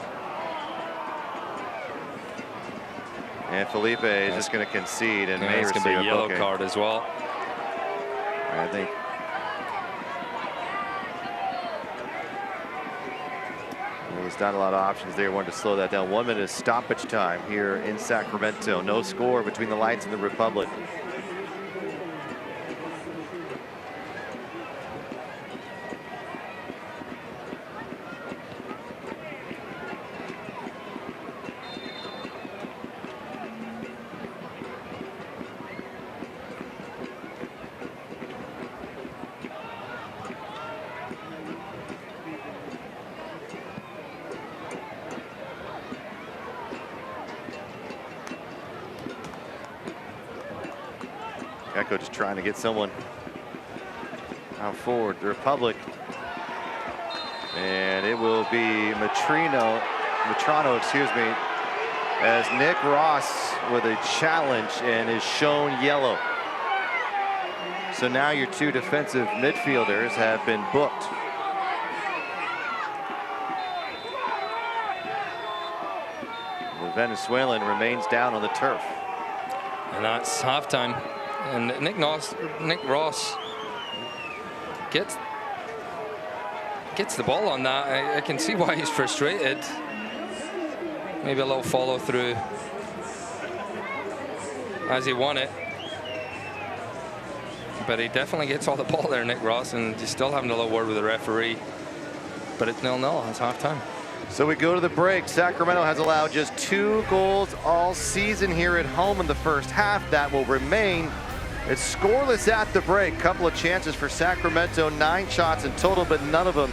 And Felipe is just going to concede and may it's receive going to be a yellow bouquet. card as well. I think there's not a lot of options there. Wanted to slow that down. 1 minute of stoppage time here in Sacramento. No score between the Lights and the Republic. Keko just trying to get someone out forward. The Republic. And it will be Matrano, excuse me, as Nick Ross with a challenge and is shown yellow. So now your two defensive midfielders have been booked. The Venezuelan remains down on the turf. And that's halftime. And Nick Ross gets the ball on that. I can see why he's frustrated. Maybe a little follow through as he won it. But he definitely gets all the ball there, Nick Ross, and he's still having a little word with the referee. But it's 0-0, it's halftime. So we go to the break. Sacramento has allowed just 2 goals all season here at home in the first half. That will remain. It's scoreless at the break. Couple of chances for Sacramento, 9 shots in total, but none of them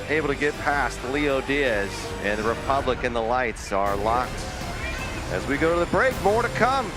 able to get past Leo Diaz. And the Republic and the Lights are locked. As we go to the break, more to come.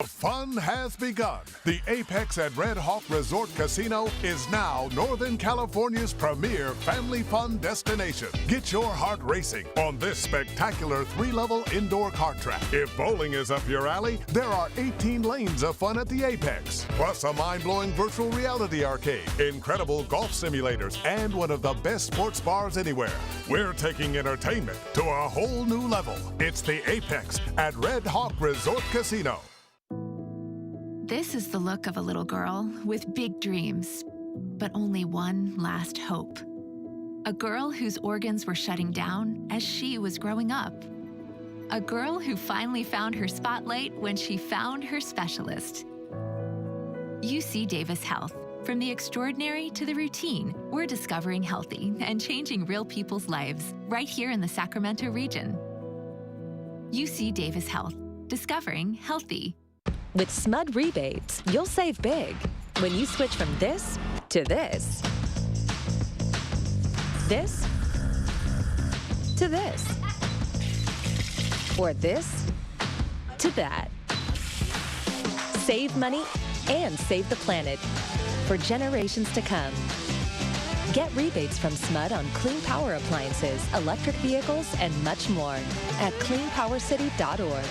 Fun has begun. The Apex at Red Hawk Resort Casino is now Northern California's premier family fun destination. Get your heart racing on this spectacular 3-level indoor kart track. If bowling is up your alley, there are 18 lanes of fun at the Apex, plus a mind-blowing virtual reality arcade, incredible golf simulators, and one of the best sports bars anywhere. We're taking entertainment to a whole new level. It's the Apex at Red Hawk Resort Casino. This is the look of a little girl with big dreams, but only one last hope. A girl whose organs were shutting down as she was growing up. A girl who finally found her spotlight when she found her specialist. UC Davis Health. From the extraordinary to the routine, we're discovering healthy and changing real people's lives right here in the Sacramento region. UC Davis Health. Discovering healthy. With SMUD rebates, you'll save big when you switch from this to this. This to this. Or this to that. Save money and save the planet for generations to come. Get rebates from SMUD on clean power appliances, electric vehicles, and much more at cleanpowercity.org.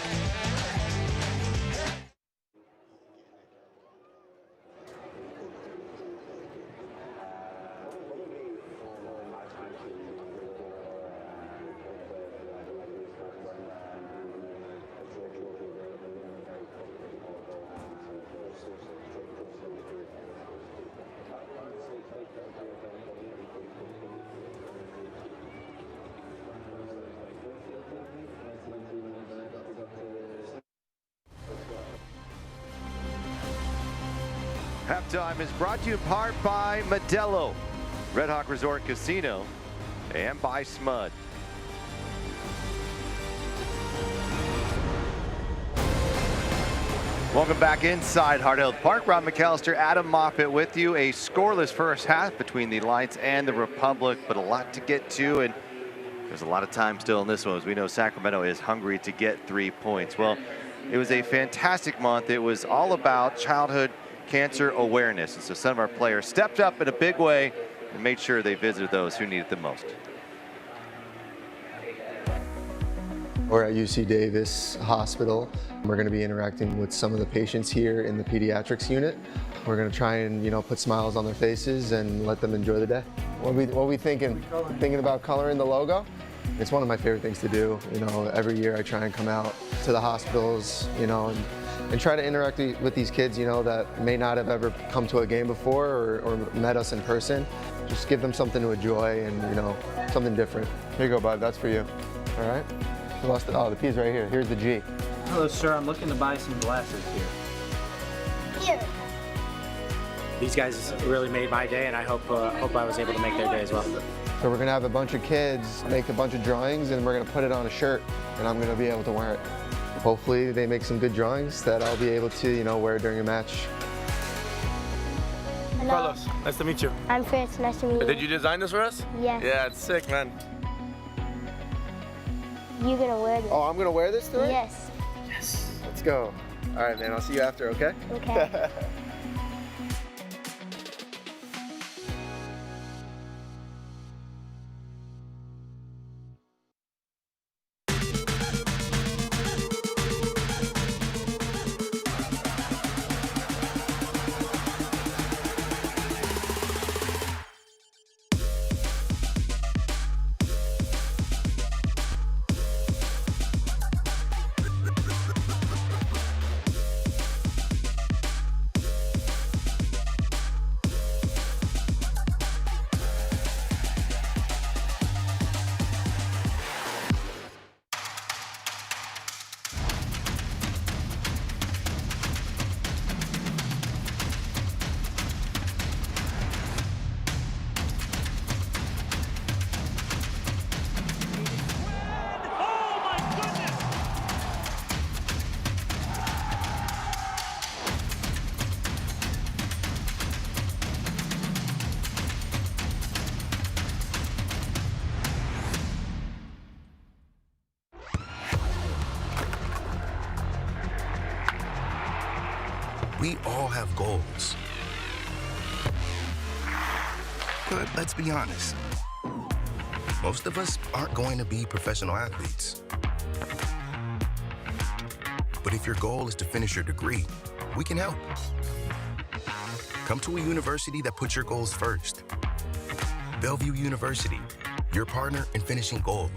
Halftime is brought to you in part by Modelo, Red Hawk Resort Casino, and by SMUD. Welcome back inside Hart Health Park. Rob McAllister, Adam Moffett with you. A scoreless first half between the Lights and the Republic, but a lot to get to, and there's a lot of time still in this one, as we know Sacramento is hungry to get 3 points. Well, it was a fantastic month. It was all about childhood cancer awareness, and so some of our players stepped up in a big way and made sure they visited those who need it the most. We're at UC Davis Hospital. We're going to be interacting with some of the patients here in the pediatrics unit. We're going to try and, put smiles on their faces and let them enjoy the day. What we thinking? Thinking about coloring the logo? It's one of my favorite things to do. Every year I try and come out to the hospitals, and try to interact with these kids, that may not have ever come to a game before or met us in person. Just give them something to enjoy and, something different. Here you go, bud. That's for you. All right? Oh, the P's right here. Here's the G. Hello, sir. I'm looking to buy some glasses here. Here. These guys really made my day, and I hope I was able to make their day as well. So we're gonna have a bunch of kids make a bunch of drawings, and we're gonna put it on a shirt, and I'm gonna be able to wear it. Hopefully they make some good drawings that I'll be able to, wear during a match. Hello. Carlos, nice to meet you. I'm Fritz. Nice to meet you. Did you design this for us? Yeah. Yeah, it's sick, man. You gonna wear this? Oh, I'm gonna wear this today? Yes. Yes. Let's go. All right, man. I'll see you after, okay? Okay. We all have goals. But let's be honest, most of us aren't going to be professional athletes. But if your goal is to finish your degree, we can help. Come to a university that puts your goals first. Bellevue University, your partner in finishing goals.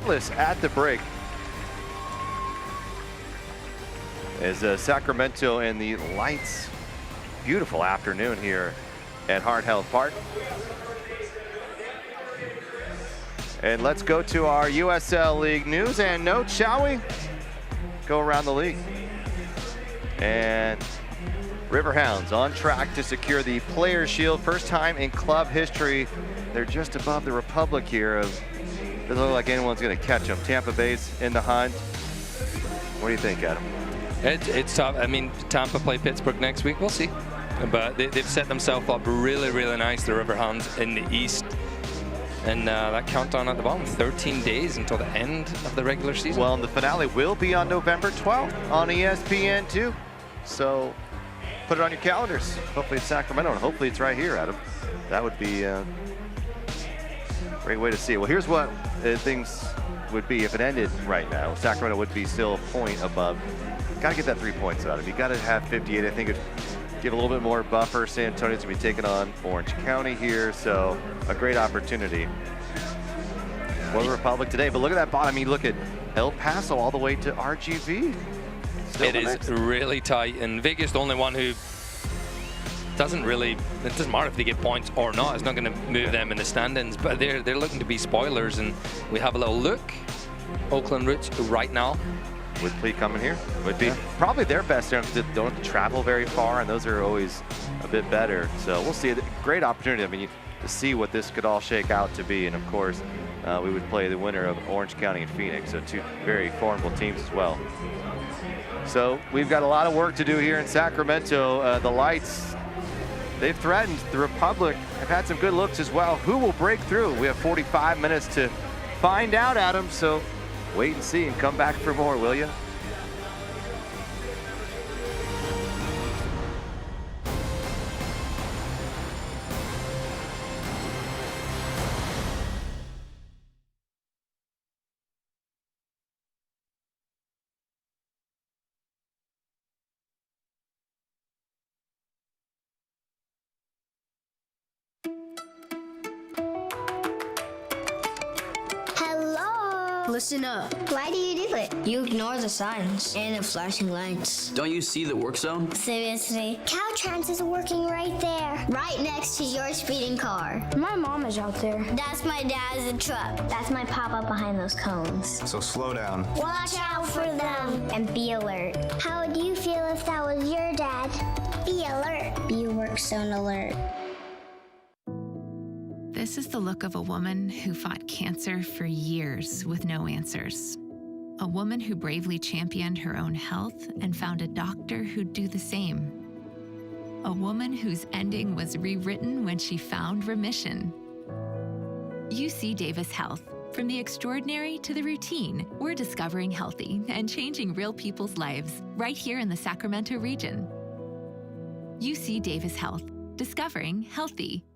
scoreless at the break. As Sacramento and the Lights, beautiful afternoon here at Heart Health Park. And let's go to our USL League news and notes, shall we? Go around the league. And Riverhounds on track to secure the Players' Shield. First time in club history. They're just above the Republic here. Doesn't look like anyone's going to catch them. Tampa Bay's in the hunt. What do you think, Adam? It's tough. I mean, Tampa play Pittsburgh next week. We'll see. But they've set themselves up really, really nice, the Riverhounds in the East. And that countdown at the bottom, 13 days until the end of the regular season. Well, and the finale will be on November 12th on ESPN2. So put it on your calendars. Hopefully it's Sacramento, and hopefully it's right here, Adam. That would be a great way to see it. Well, here's what things would be if it ended right now. Sacramento would be still a point above. Got to get that 3 points out of it. You got to have 58. I think it'd give a little bit more buffer. San Antonio's going to be taking on Orange County here, so a great opportunity for the Republic today. But look at that bottom. I mean, look at El Paso all the way to RGV. It is really tight, and Vegas, the only one who doesn't really, it doesn't matter if they get points or not. It's not going to move them in the standings, but they're looking to be spoilers, and we have a little look. Oakland Roots right now. Woodley coming here would be probably their best there, because they don't have to travel very far, and those are always a bit better. So we'll see. Great opportunity. I mean, to see what this could all shake out to be, and of course, we would play the winner of Orange County and Phoenix, so two very formidable teams as well. So we've got a lot of work to do here in Sacramento. The Lights, they've threatened. The Republic have had some good looks as well. Who will break through? We have 45 minutes to find out, Adam. So wait and see and come back for more, will you? Listen up. Why do you do it? You ignore the signs and the flashing lights. Don't you see the work zone? Seriously? Caltrans is working right there. Right next to your speeding car. My mom is out there. That's my dad's truck. That's my papa behind those cones. So slow down. Watch out for them. And be alert. How would you feel if that was your dad? Be alert. Be work zone alert. This is the look of a woman who fought cancer for years with no answers. A woman who bravely championed her own health and found a doctor who'd do the same. A woman whose ending was rewritten when she found remission. UC Davis Health. From the extraordinary to the routine, we're discovering healthy and changing real people's lives right here in the Sacramento region. UC Davis Health. Discovering healthy.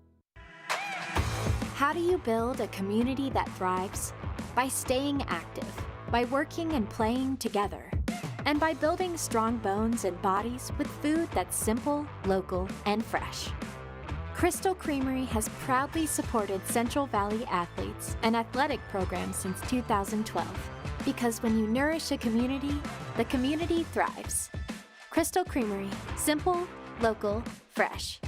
How do you build a community that thrives? By staying active, by working and playing together, and by building strong bones and bodies with food that's simple, local, and fresh. Crystal Creamery has proudly supported Central Valley athletes and athletic programs since 2012, because when you nourish a community, the community thrives. Crystal Creamery, simple, local, fresh.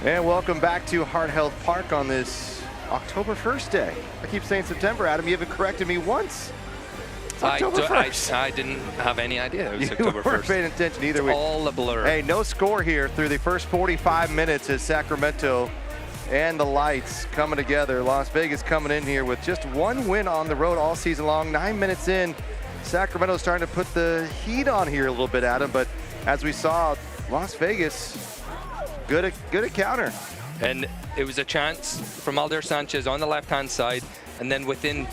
And welcome back to Heart Health Park on this October 1st day. I keep saying September, Adam. You haven't corrected me once. It's October 1st. I didn't have any idea it was you October 1st. You weren't paying attention either. It's all a blur. Hey, no score here through the first 45 minutes as Sacramento and the Lights coming together. Las Vegas coming in here with just one win on the road all season long. 9 minutes in, Sacramento's starting to put the heat on here a little bit, Adam. But as we saw, Las Vegas Good at counter. And it was a chance from Alder Sanchez on the left-hand side, and then within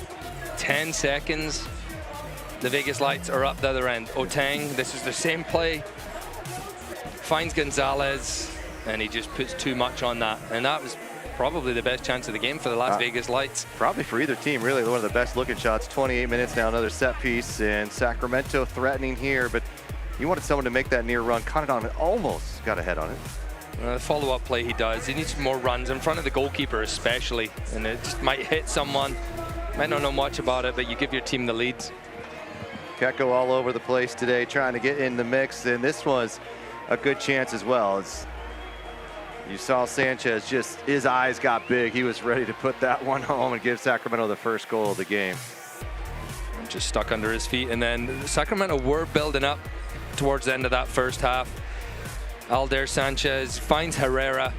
10 seconds, the Vegas Lights are up the other end. Otang, this is the same play, finds Gonzalez, and he just puts too much on that. And that was probably the best chance of the game for the Las Vegas Lights. Probably for either team, really. One of the best looking shots. 28 minutes now, another set piece, and Sacramento threatening here, but you wanted someone to make that near run, caught it on it, almost got a head on it. The follow-up play he does, he needs more runs in front of the goalkeeper especially, and it just might hit someone. Might not know much about it, but you give your team the leads. Keko all over the place today, trying to get in the mix, and this was a good chance as well. You saw Sanchez, just his eyes got big. He was ready to put that one home and give Sacramento the first goal of the game. Just stuck under his feet, and then Sacramento were building up towards the end of that first half. Alder Sanchez finds Herrera,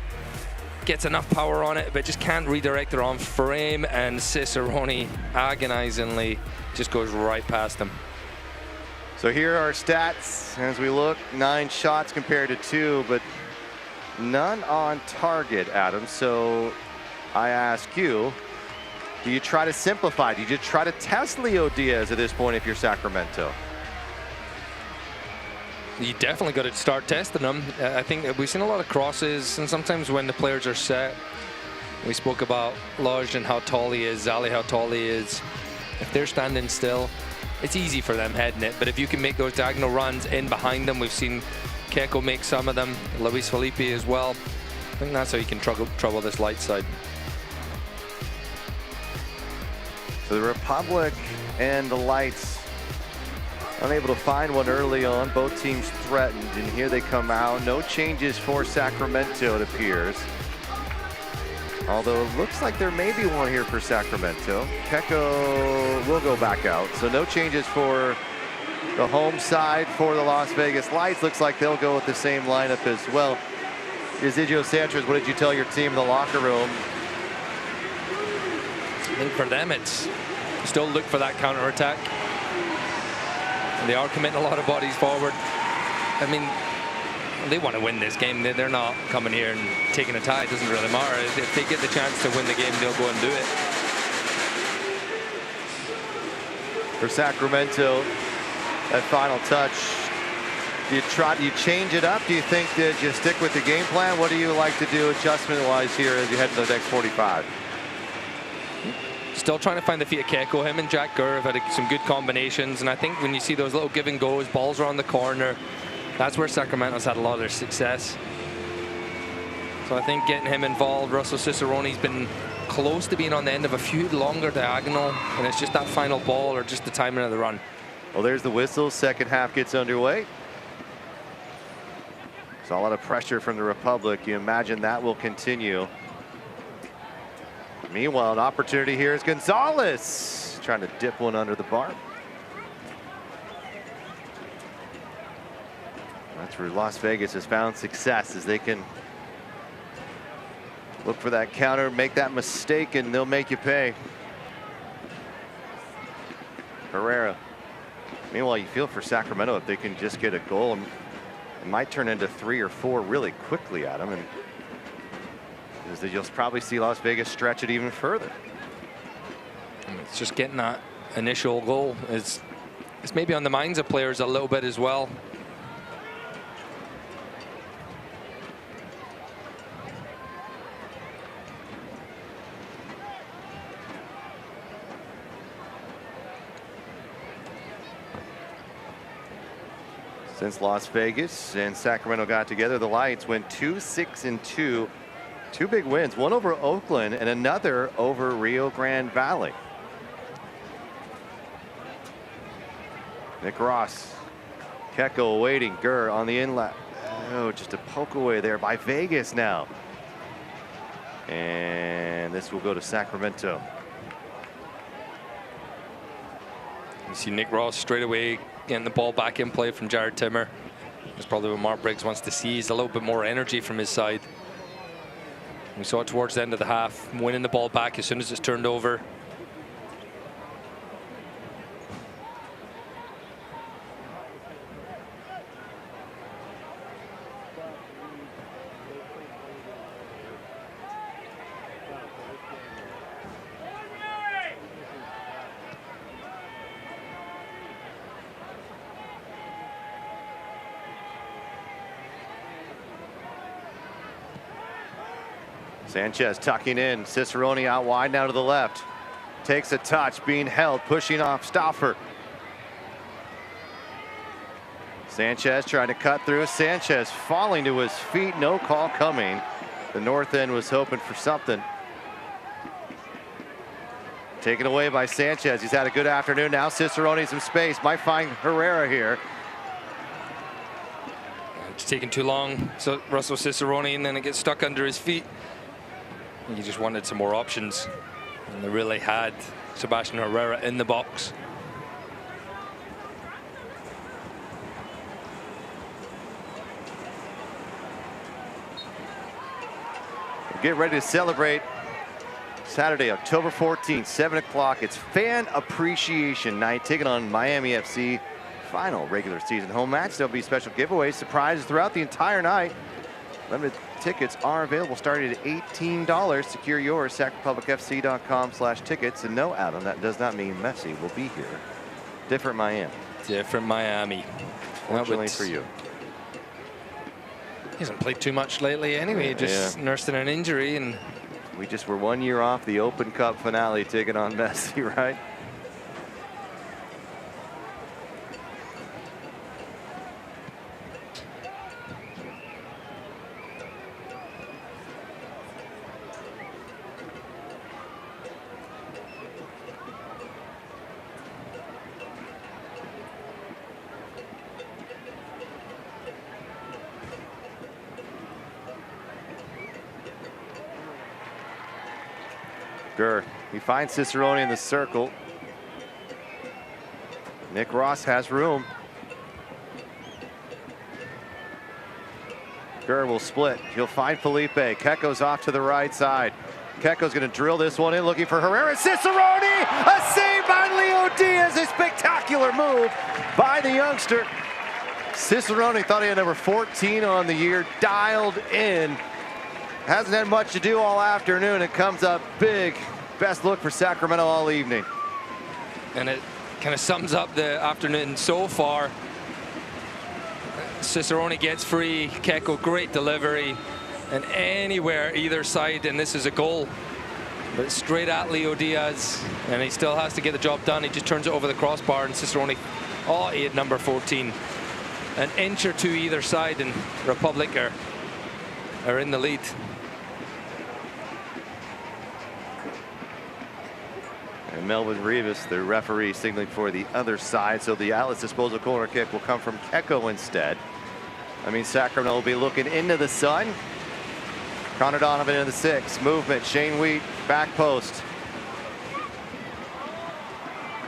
gets enough power on it, but just can't redirect it on frame, and Cicerone agonizingly just goes right past him. So here are our stats as we look. 9 shots compared to 2, but none on target, Adam. So I ask you, do you try to simplify? Do you just try to test Leo Diaz at this point if you're Sacramento? You definitely got to start testing them. I think we've seen a lot of crosses, and sometimes when the players are set, we spoke about Lodge and how tall he is, Zali how tall he is. If they're standing still, it's easy for them heading it, but if you can make those diagonal runs in behind them, we've seen Keko make some of them, Luis Felipe as well. I think that's how you can trouble this light side. So the Republic and the Lights unable to find one early on. Both teams threatened, and here they come out. No changes for Sacramento, it appears. Although it looks like there may be one here for Sacramento. Keko will go back out. So no changes for the home side for the Las Vegas Lights. Looks like they'll go with the same lineup as well. Ezequiel Sanchez, what did you tell your team in the locker room? I think for them, it's still look for that counter-attack. They are committing a lot of bodies forward. I mean, they want to win this game. They're not coming here and taking a tie. It doesn't really matter. If they get the chance to win the game, they'll go and do it. For Sacramento, that final touch, do you change it up? Do you think that you stick with the game plan? What do you like to do adjustment-wise here as you head into the next 45? Still trying to find the feet of Keko. Him and Jack Gurr have had some good combinations, and I think when you see those little give and goes, balls around the corner, that's where Sacramento's had a lot of their success. So I think getting him involved, Russell Cicerone's been close to being on the end of a few longer diagonal, and it's just that final ball or just the timing of the run. Well, there's the whistle. Second half gets underway. There's a lot of pressure from the Republic. You imagine that will continue. Meanwhile, an opportunity here is Gonzalez trying to dip one under the bar. That's where Las Vegas has found success, as they can look for that counter, make that mistake, and they'll make you pay. Herrera. Meanwhile, you feel for Sacramento if they can just get a goal, and it might turn into 3 or 4 really quickly, Adam. And you'll probably see Las Vegas stretch it even further. It's just getting that initial goal. It's maybe on the minds of players a little bit as well. Since Las Vegas and Sacramento got together, the Lights went 2-6-2. 2 big wins, one over Oakland and another over Rio Grande Valley. Nick Ross, Keko awaiting Gurr on the inlet. Oh, just a poke away there by Vegas now. And this will go to Sacramento. You see Nick Ross straight away getting the ball back in play from Jared Timmer. That's probably what Mark Briggs wants to see. He's a little bit more energy from his side. We saw it towards the end of the half, winning the ball back as soon as it's turned over. Sanchez tucking in. Cicerone out wide now to the left. Takes a touch, being held, pushing off Stauffer. Sanchez trying to cut through. Sanchez falling to his feet. No call coming. The north end was hoping for something. Taken away by Sanchez. He's had a good afternoon. Now Cicerone some space. Might find Herrera here. It's taking too long. So Russell Cicerone, and then it gets stuck under his feet. He just wanted some more options. And they really had Sebastian Herrera in the box. Get ready to celebrate Saturday, October 14th, 7 o'clock. It's Fan Appreciation Night, taking on Miami FC. Final regular season home match. There'll be special giveaways, surprises throughout the entire night. Limited tickets are available starting at $18. Secure yours, sacpublicfc.com/tickets. And no, Adam, that does not mean Messi will be here. Different Miami. Different Miami. Fortunately for you. He hasn't played too much lately anyway, just nursing an injury. And we just were 1 year off the Open Cup finale taking on Messi, right? He finds Cicerone in the circle. Nick Ross has room. Gurr will split. He'll find Felipe. Keko's off to the right side. Keko's going to drill this one in, looking for Herrera. Cicerone! A save by Leo Diaz. A spectacular move by the youngster. Cicerone thought he had number 14 on the year, dialed in. Hasn't had much to do all afternoon. It comes up big. Best look for Sacramento all evening. And it kind of sums up the afternoon so far. Cicerone gets free. Keko, great delivery. And anywhere, either side, and this is a goal. But straight at Leo Diaz. And he still has to get the job done. He just turns it over the crossbar, and Cicerone, oh, he had number 14. An inch or two either side, and Republic are in the lead. And Melvin Rivas, the referee, signaling for the other side. So the Atlas disposal corner kick will come from Keko instead. I mean, Sacramento will be looking into the sun. Connor Donovan in the 6. Movement. Shane Wheat, back post.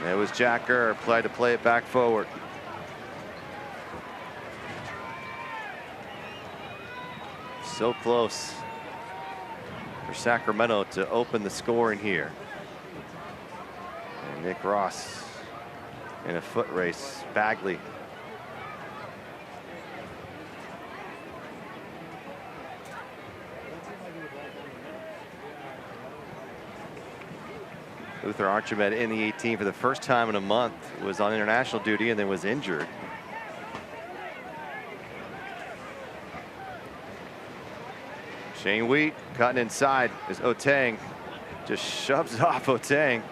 It was Jack Gurr, tried to play it back forward. So close for Sacramento to open the scoring here. And Nick Ross in a foot race. Bagley. Luther Archimed in the 18 for the first time in a month. Was on international duty and then was injured. Shane Wheat cutting inside as Otang just shoves off Otang.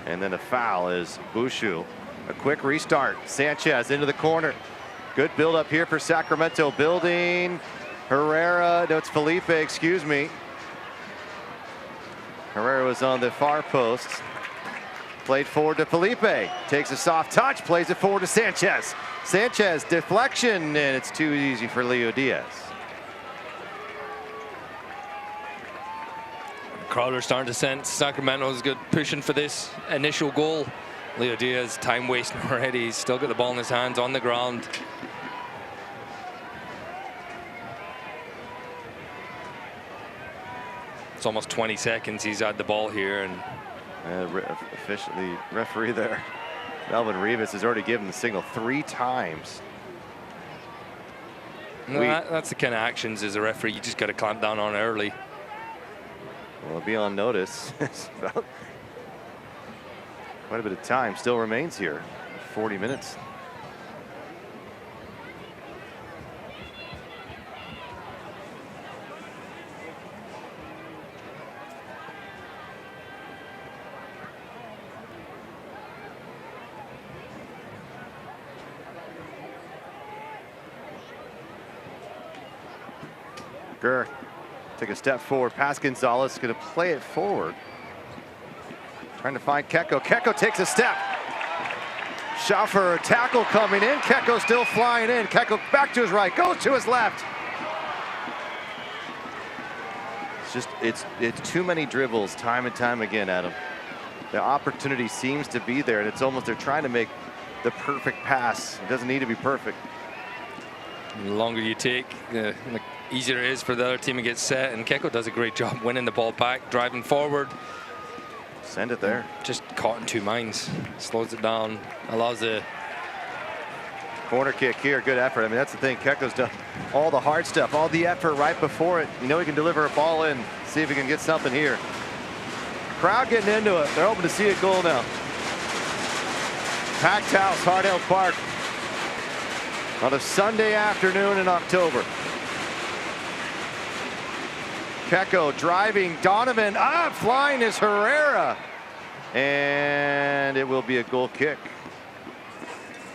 And then the foul is Bushu. A quick restart. Sanchez into the corner. Good build up here for Sacramento. Building. Herrera. No, it's Felipe, excuse me. Herrera was on the far post. Played forward to Felipe. Takes a soft touch. Plays it forward to Sanchez. Sanchez deflection, and it's too easy for Leo Diaz. Crowder starting to sense Sacramento's good pushing for this initial goal. Leo Diaz time wasting already. He's still got the ball in his hands on the ground. It's almost 20 seconds he's had the ball here, and officially referee there, Melvin Rivas, has already given the signal 3 times. No, that's the kind of actions as a referee you just got to clamp down on early. Well, be on notice. About quite a bit of time still remains here. 40 minutes. Gurr, take a step forward. Past Gonzalez, going to play it forward. Trying to find Keko. Keko takes a step. Schaffer, a tackle coming in. Keko still flying in. Keko back to his right, goes to his left. It's too many dribbles time and time again, Adam. The opportunity seems to be there, and it's almost they're trying to make the perfect pass. It doesn't need to be perfect. The longer you take, the easier it is for the other team to get set, and Keko does a great job winning the ball back, driving forward. Send it there. Just caught in two minds. Slows it down, allows the corner kick here. Good effort. I mean, that's the thing. Keko's done all the hard stuff, all the effort right before it. You know he can deliver a ball in. See if he can get something here. Crowd getting into it. They're hoping to see a goal now. Packed house, Hard Health Park. On a Sunday afternoon in October. Keko driving, Donovan up, flying is Herrera. And it will be a goal kick.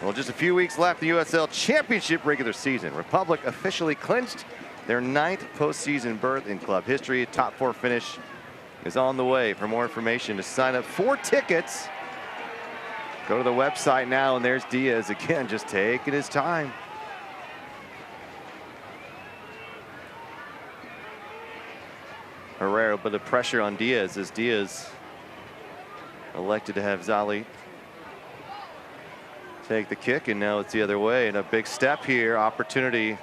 Well, just a few weeks left in the USL Championship regular season. Republic officially clinched their 9th postseason berth in club history. Top 4 finish is on the way. For more information, to sign up for tickets, go to the website now, and there's Diaz again, just taking his time. Herrera, but the pressure on Diaz as Diaz elected to have Zali take the kick, and now it's the other way, and a big step here, opportunity.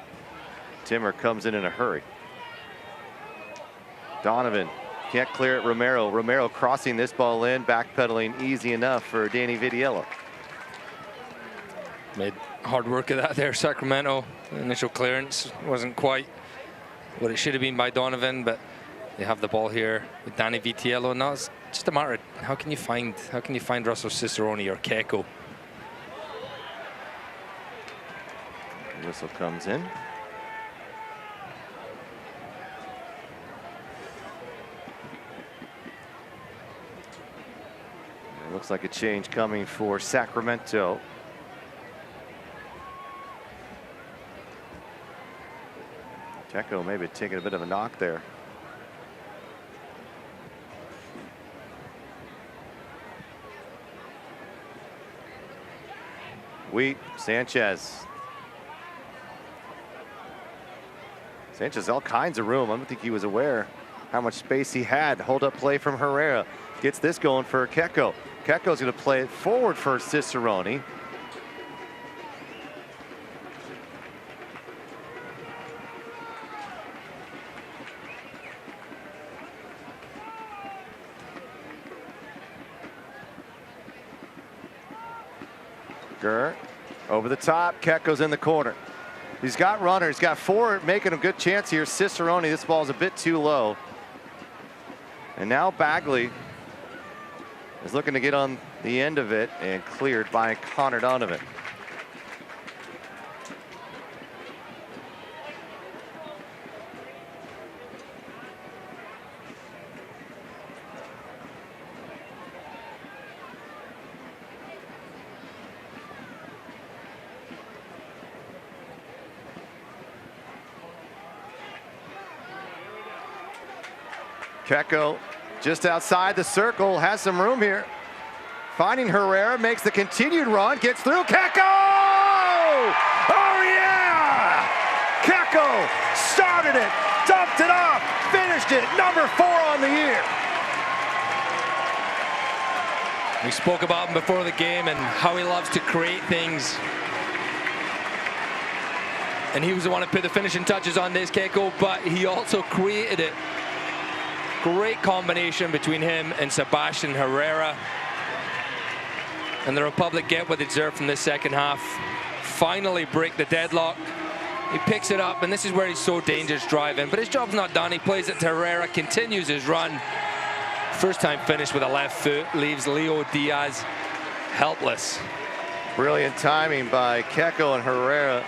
Timmer comes in a hurry. Donovan can't clear it. Romero crossing this ball in, backpedaling easy enough for Danny Vidiello. Made hard work of that there, Sacramento. The initial clearance wasn't quite what it should have been by Donovan, but they have the ball here with Danny Vitiello. Now it's just a matter of how can you find Russell Cicerone or Keko. Whistle comes in. It looks like a change coming for Sacramento. Keko maybe taking a bit of a knock there. Wheat, Sanchez. Sanchez, all kinds of room. I don't think he was aware how much space he had. Hold up play from Herrera. Gets this going for Keko. Keko's going to play it forward for Cicerone. Gurr over the top. Keko's in the corner. He's got runners. He's got 4 making a good chance here. Cicerone, this ball's a bit too low. And now Bagley is looking to get on the end of it, and cleared by Connor Donovan. Keko just outside the circle, has some room here. Finding Herrera, makes the continued run, gets through. Keko! Oh yeah! Keko started it, dumped it off, finished it, number 4 on the year. We spoke about him before the game and how he loves to create things. And he was the one who put the finishing touches on this, Keko, but he also created it. Great combination between him and Sebastian Herrera. And the Republic get what they deserve from this second half. Finally break the deadlock. He picks it up, and this is where he's so dangerous driving. But his job's not done. He plays it to Herrera, continues his run. First time finish with a left foot, leaves Leo Diaz helpless. Brilliant timing by Keko and Herrera.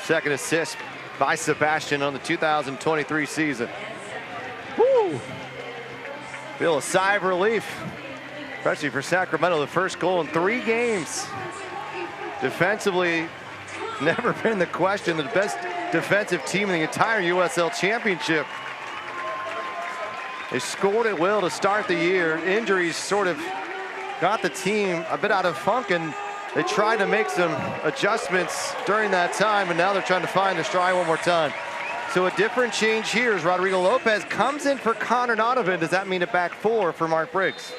Second assist by Sebastian on the 2023 season. Woo! Feel a sigh of relief, especially for Sacramento, the first goal in 3 games. Defensively, never been the question. The best defensive team in the entire USL Championship. They scored at will to start the year. Injuries sort of got the team a bit out of funk, and they tried to make some adjustments during that time, and now they're trying to find their stride one more time. So a different change here as Rodrigo Lopez comes in for Connor Donovan. Does that mean a back four for Mark Briggs?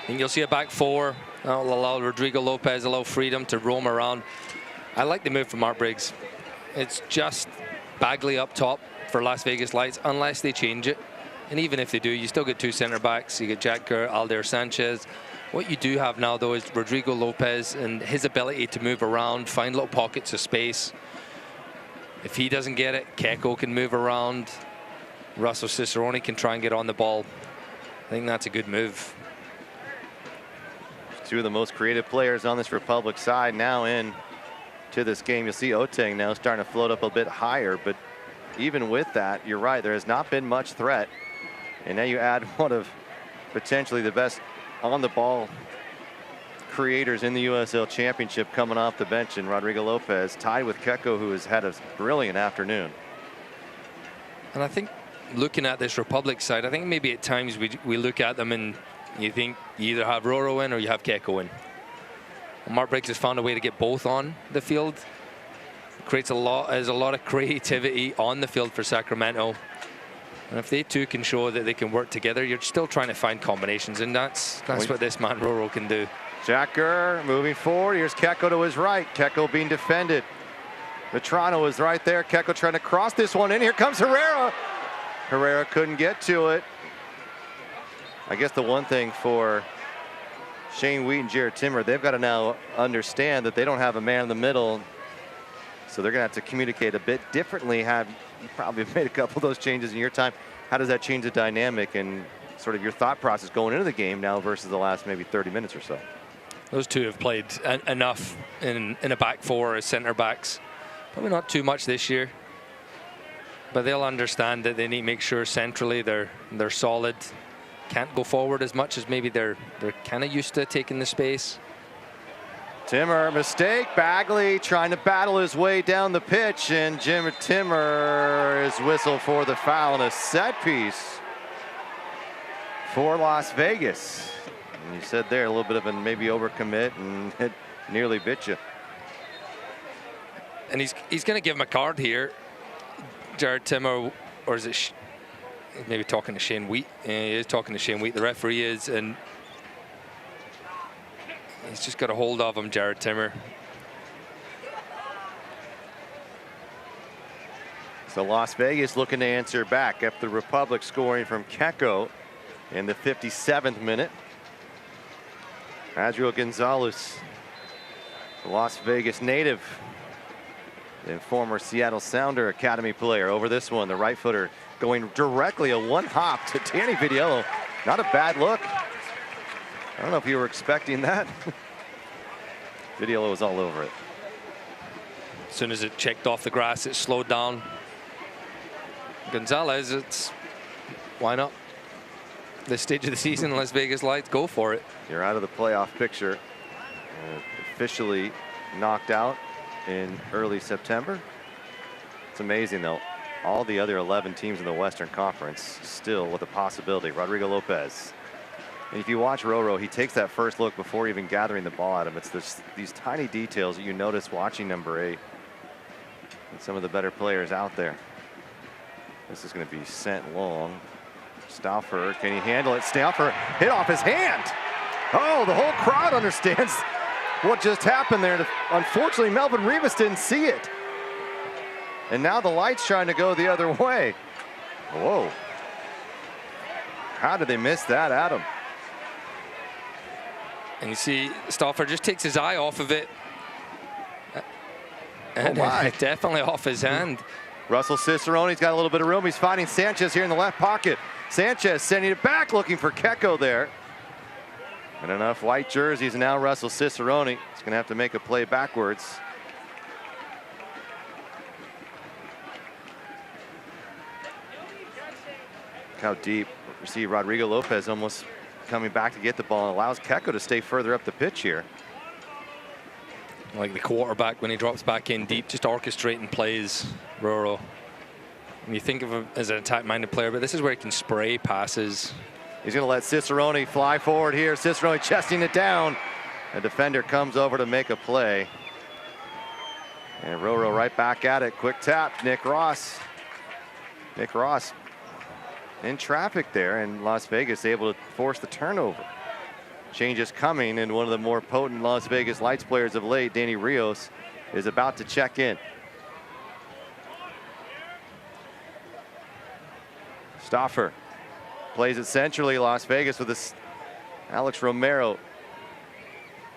I think you'll see a back four. That'll allow Rodrigo Lopez a little freedom to roam around. I like the move from Mark Briggs. It's just Bagley up top for Las Vegas Lights, unless they change it. And even if they do, you still get two center backs. You get Jack Kerr, Aldair Sanchez. What you do have now, though, is Rodrigo Lopez and his ability to move around, find little pockets of space. If he doesn't get it, Keko can move around. Russell Cicerone can try and get on the ball. I think that's a good move. Two of the most creative players on this Republic side now in to this game. You'll see Oteng now starting to float up a bit higher, but even with that, you're right, there has not been much threat. And now you add one of potentially the best on the ball creators in the USL Championship coming off the bench, and Rodrigo Lopez tied with Keko, who has had a brilliant afternoon. And I think looking at this Republic side, I think maybe at times we look at them and you think you either have Roro in or you have Keko in. And Mark Briggs has found a way to get both on the field. There's a lot of creativity on the field for Sacramento. And if they two can show that they can work together, you're still trying to find combinations, and that's what this man Roro can do. Jack Kerr moving forward. Here's Keko to his right. Keko being defended. Vetrano is right there. Keko trying to cross this one in. Here comes Herrera. Herrera couldn't get to it. I guess the one thing for Shane Wheat and Jared Timmer, they've got to now understand that they don't have a man in the middle. So they're going to have to communicate a bit differently. You probably made a couple of those changes in your time. How does that change the dynamic and sort of your thought process going into the game now versus the last maybe 30 minutes or so? Those two have played enough in a back four as center backs. Probably not too much this year, but they'll understand that they need to make sure centrally they're solid. Can't go forward as much as maybe they're kind of used to taking the space. Timmer, mistake. Bagley trying to battle his way down the pitch, and Jim Timmer is whistled for the foul and a set piece for Las Vegas. And you said there a little bit of a maybe overcommit, and it nearly bit you. And he's going to give him a card here, Jared Timmer, or is it maybe talking to Shane Wheat? He is talking to Shane Wheat, the referee is, and he's just got a hold of him, Jared Timmer. So Las Vegas looking to answer back after the Republic scoring from Keko in the 57th minute. Adriel Gonzalez, the Las Vegas native, the former Seattle Sounder Academy player. Over this one, the right footer going directly a one hop to Danny Vitiello. Not a bad look. I don't know if you were expecting that. Vitiello was all over it. As soon as it checked off the grass, it slowed down. Gonzalez, why not? This stage of the season, Las Vegas Lights, go for it. You're out of the playoff picture. Officially knocked out in early September. It's amazing, though. All the other 11 teams in the Western Conference still with a possibility. Rodrigo Lopez. And if you watch Roro, he takes that first look before even gathering the ball at him. It's these tiny details that you notice watching number 8 and some of the better players out there. This is going to be sent long. Stauffer, can he handle it? Stauffer hit off his hand. Oh, the whole crowd understands what just happened there. Unfortunately, Melvin Rivas didn't see it. And now the Lights trying to go the other way. Whoa. How did they miss that, Adam? And you see Stauffer just takes his eye off of it. And definitely off his hand. Russell Cicerone's got a little bit of room. He's finding Sanchez here in the left pocket. Sanchez sending it back, looking for Keko there. And enough white jerseys, and now Russell Cicerone is going to have to make a play backwards. Look how deep. You see Rodrigo Lopez almost coming back to get the ball and allows Keko to stay further up the pitch here. Like the quarterback when he drops back in deep, just orchestrating plays, Roro. And you think of him as an attack-minded player, but this is where he can spray passes. He's going to let Cicerone fly forward here. Cicerone chesting it down. A defender comes over to make a play. And Roro right back at it. Quick tap, Nick Ross. Nick Ross in traffic there, and Las Vegas able to force the turnover. Changes coming, and one of the more potent Las Vegas Lights players of late, Danny Rios, is about to check in. Stauffer plays it centrally. Las Vegas with this Alex Romero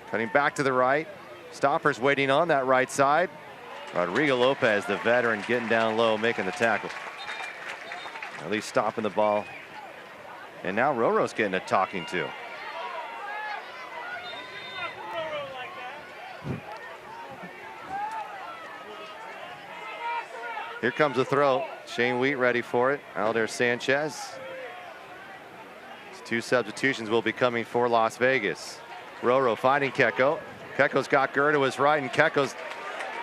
cutting back to the right. Stauffer's waiting on that right side. Rodrigo Lopez, the veteran, getting down low, making the tackle. At least stopping the ball. And now Roro's getting a talking to. Here comes the throw. Shane Wheat ready for it. Alder Sanchez. Two substitutions will be coming for Las Vegas. Roro finding Keko. Keko's got Gurr to his right, and Keko's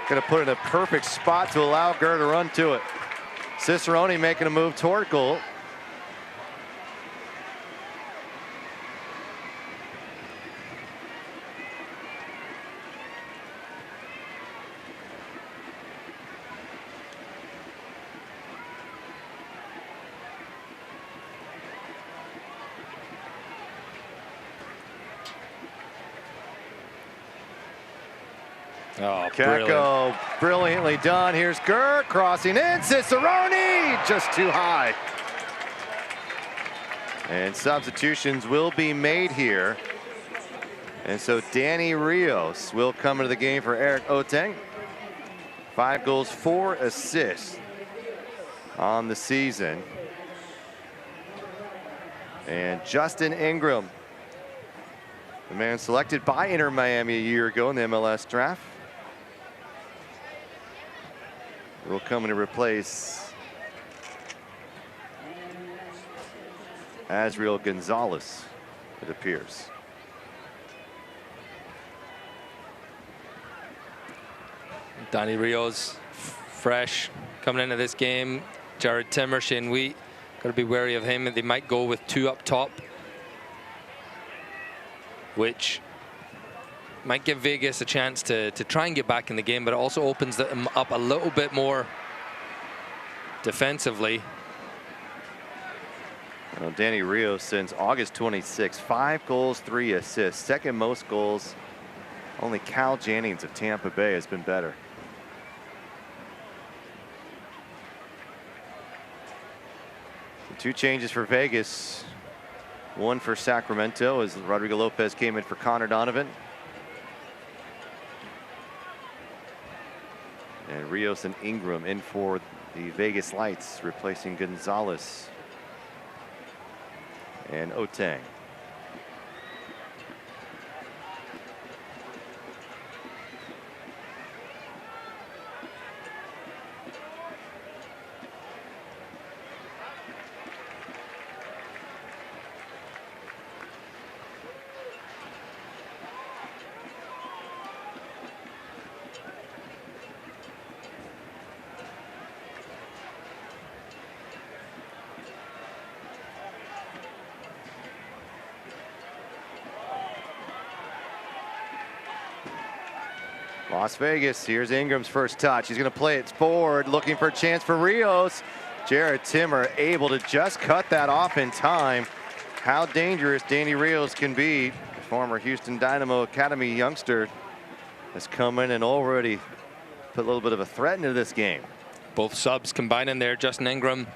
going to put it in a perfect spot to allow Gurr to run to it. Cicerone making a move toward goal. Oh, Keko, brilliantly done. Here's Gurr crossing in. Cicerone just too high. And substitutions will be made here. And so Danny Rios will come into the game for Eric Oteng. 5 goals, 4 assists on the season. And Justin Ingram, the man selected by Inter Miami a year ago in the MLS draft, will come in to replace Azriel Gonzalez, it appears. Danny Rios, fresh, coming into this game. Jared Timmer, Shane Wheat, got to be wary of him. They might go with 2 up top, which might give Vegas a chance to try and get back in the game, but it also opens them up a little bit more defensively. Well, Danny Rios since August 26, 5 goals, 3 assists. Second most goals. Only Cal Jennings of Tampa Bay has been better. So 2 changes for Vegas. 1 for Sacramento as Rodrigo Lopez came in for Connor Donovan. And Rios and Ingram in for the Vegas Lights, replacing Gonzalez and Oteng. Las Vegas, here's Ingram's first touch. He's going to play it forward, looking for a chance for Rios. Jared Timmer able to just cut that off in time. How dangerous Danny Rios can be. The former Houston Dynamo Academy youngster has come in and already put a little bit of a threat into this game. Both subs combining there. Justin Ingram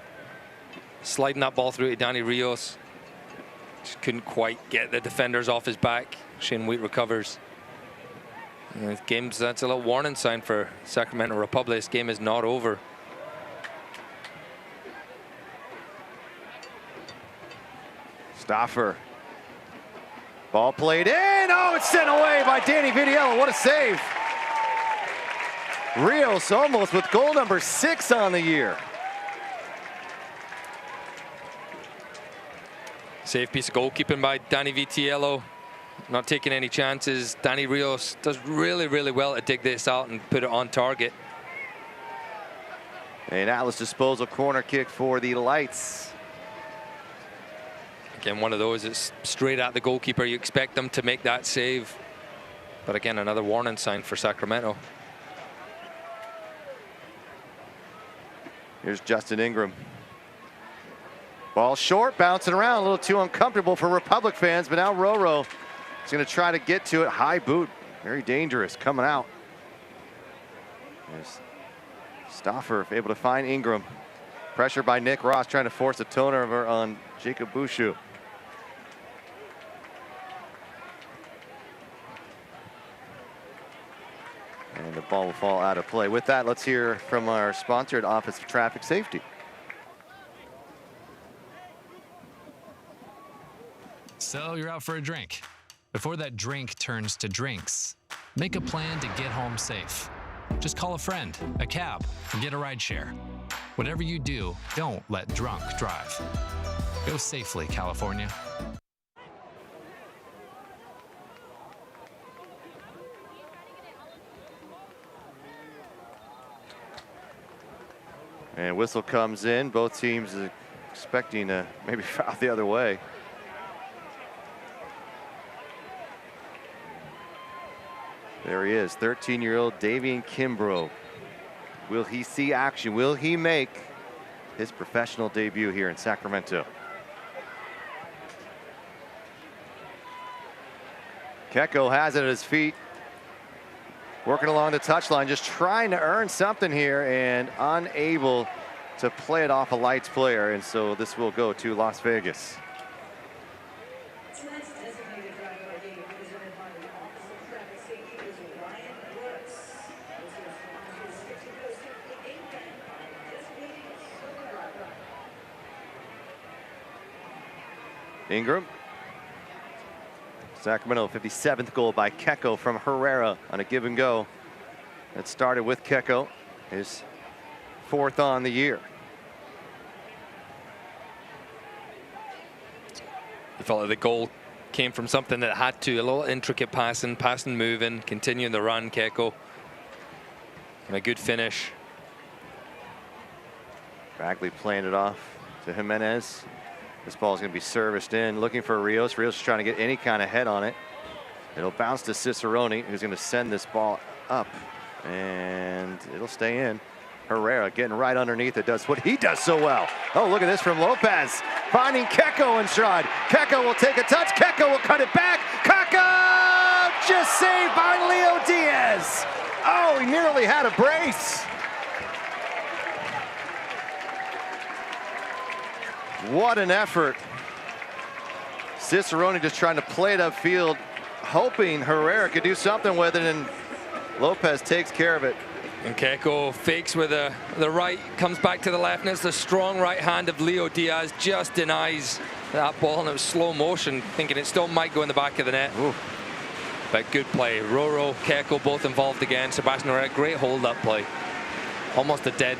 sliding that ball through to Danny Rios. Just couldn't quite get the defenders off his back. Shane Wheat recovers. And games, that's a little warning sign for Sacramento Republic. This game is not over. Stauffer. Ball played in. Oh, it's sent away by Danny Vitiello. What a save. Rios almost with goal number 6 on the year. Safe piece of goalkeeping by Danny Vitiello. not taking any chances. Danny Rios does really, really well to dig this out and put it on target. An Atlas disposal corner kick for the Lights. Again, one of those, it's straight at the goalkeeper. You expect them to make that save. But again, another warning sign for Sacramento. Here's Justin Ingram. Ball short, bouncing around, a little too uncomfortable for Republic fans, but now Roro is going to try to get to it. High boot, very dangerous coming out. There's Stauffer able to find Ingram. Pressure by Nick Ross trying to force a turnover on Jacob Bouchou. And the ball will fall out of play. With that, let's hear from our sponsor at Office of Traffic Safety. So you're out for a drink. Before that drink turns to drinks, make a plan to get home safe. Just call a friend, a cab, or get a ride share. Whatever you do, don't let drunk drive. Go safely, California. And whistle comes in. Both teams expecting to maybe foul the other way. There he is, 13-year-old Davian Kimbrough. Will he see action? Will he make his professional debut here in Sacramento? Keko has it at his feet. Working along the touchline, just trying to earn something here and unable to play it off a Lights player. And so this will go to Las Vegas. Ingram. Sacramento 57th goal by Keko from Herrera on a give and go. It started with Keko, his 4th on the year. You felt like the goal came from something that had to, a little intricate passing, moving, continuing the run, Keko. And a good finish. Bagley playing it off to Jimenez. This ball is going to be serviced in, looking for Rios. Rios is trying to get any kind of head on it. It'll bounce to Cicerone, who's going to send this ball up, and it'll stay in. Herrera getting right underneath it, does what he does so well. Oh, look at this from Lopez, finding Keko in stride. Keko will take a touch. Keko will cut it back. Kaka just saved by Leo Diaz. Oh, he nearly had a brace. What an effort. Cicerone just trying to play it upfield, hoping Herrera could do something with it, and Lopez takes care of it. And Keko fakes with the right, comes back to the left, and it's the strong right hand of Leo Diaz, just denies that ball, and it was slow motion, thinking it still might go in the back of the net. Ooh. But good play. Roro, Keko both involved again. Sebastian Herrera, great hold-up play. Almost a dead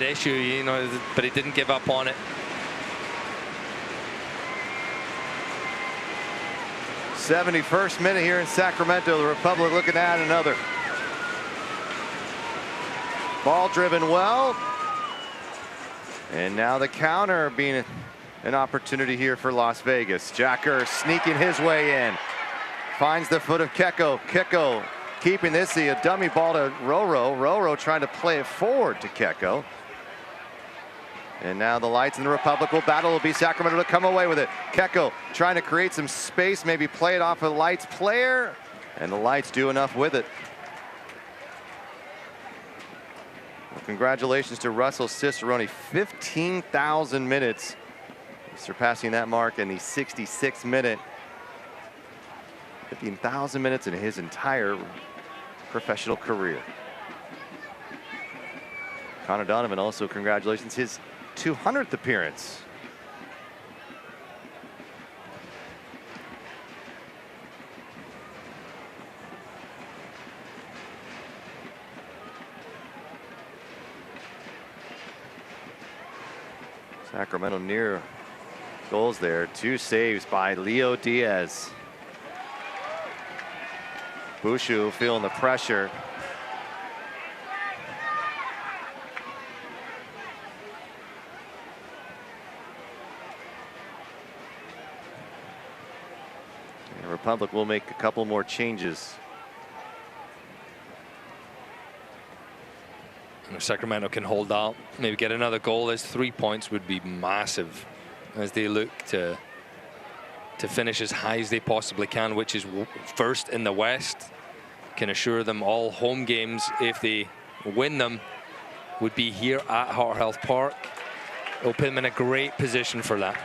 issue, you know, but he didn't give up on it. 71st minute here in Sacramento. The Republic looking to add another. Ball driven well. And now the counter being an opportunity here for Las Vegas. Jacker sneaking his way in. Finds the foot of Keko. Keko keeping this, a dummy ball to Roro. Roro trying to play it forward to Keko. And now the Lights and the Republic will battle. It'll be Sacramento to come away with it. Keko trying to create some space, maybe play it off a Lights player. And the Lights do enough with it. Well, congratulations to Russell Cicerone. 15,000 minutes. Surpassing that mark in the 66th minute. 15,000 minutes in his entire professional career. Connor Donovan also, congratulations, his 200th appearance. Sacramento near goals there. 2 saves by Leo Diaz. Bushu feeling the pressure. And Republic will make a couple more changes. And if Sacramento can hold out, maybe get another goal, those 3 points would be massive as they look to finish as high as they possibly can, which is first in the West. Can assure them all home games, if they win them, would be here at Heart Health Park. It'll put them in a great position for that.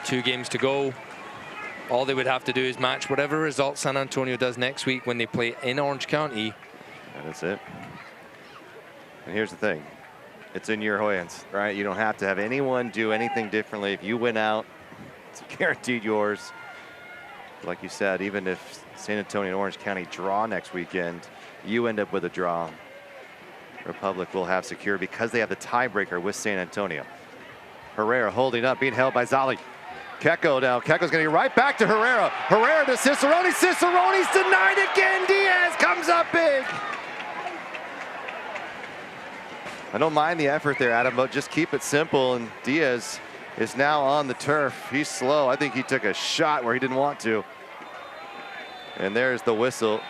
2 games to go. All they would have to do is match whatever result San Antonio does next week when they play in Orange County. And that's it. And here's the thing. It's in your hands, right? You don't have to have anyone do anything differently. If you win out, it's guaranteed yours. Like you said, even if San Antonio and Orange County draw next weekend, you end up with a draw. Republic will have secure because they have the tiebreaker with San Antonio. Herrera holding up, being held by Zali. Keko now. Keko's going to get right back to Herrera. Herrera to Cicerone. Cicerone's denied again. Diaz comes up big. I don't mind the effort there, Adam, but just keep it simple. And Diaz is now on the turf. He's slow. I think he took a shot where he didn't want to. And there's the whistle.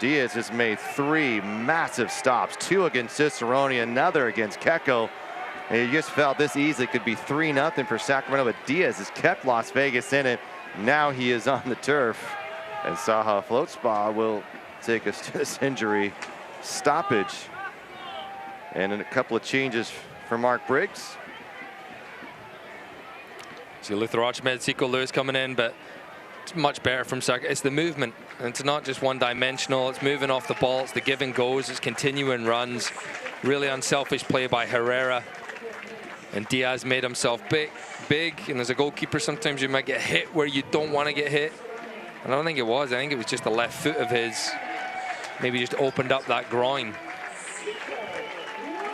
Diaz has made 3 massive stops, 2 against Cicerone, another against Keko. And you just felt this easily could be 3-0 for Sacramento, but Diaz has kept Las Vegas in it. Now he is on the turf. And Saha Float Spa will take us to this injury stoppage. And in a couple of changes for Mark Briggs. So Luther Archibald, Zico Lewis coming in, but it's much better from Sacramento. It's the movement, and it's not just one-dimensional. It's moving off the ball. It's the give and goes. It's continuing runs. Really unselfish play by Herrera. And Diaz made himself big. And as a goalkeeper, sometimes you might get hit where you don't want to get hit. And I don't think it was. I think it was just the left foot of his. Maybe just opened up that groin.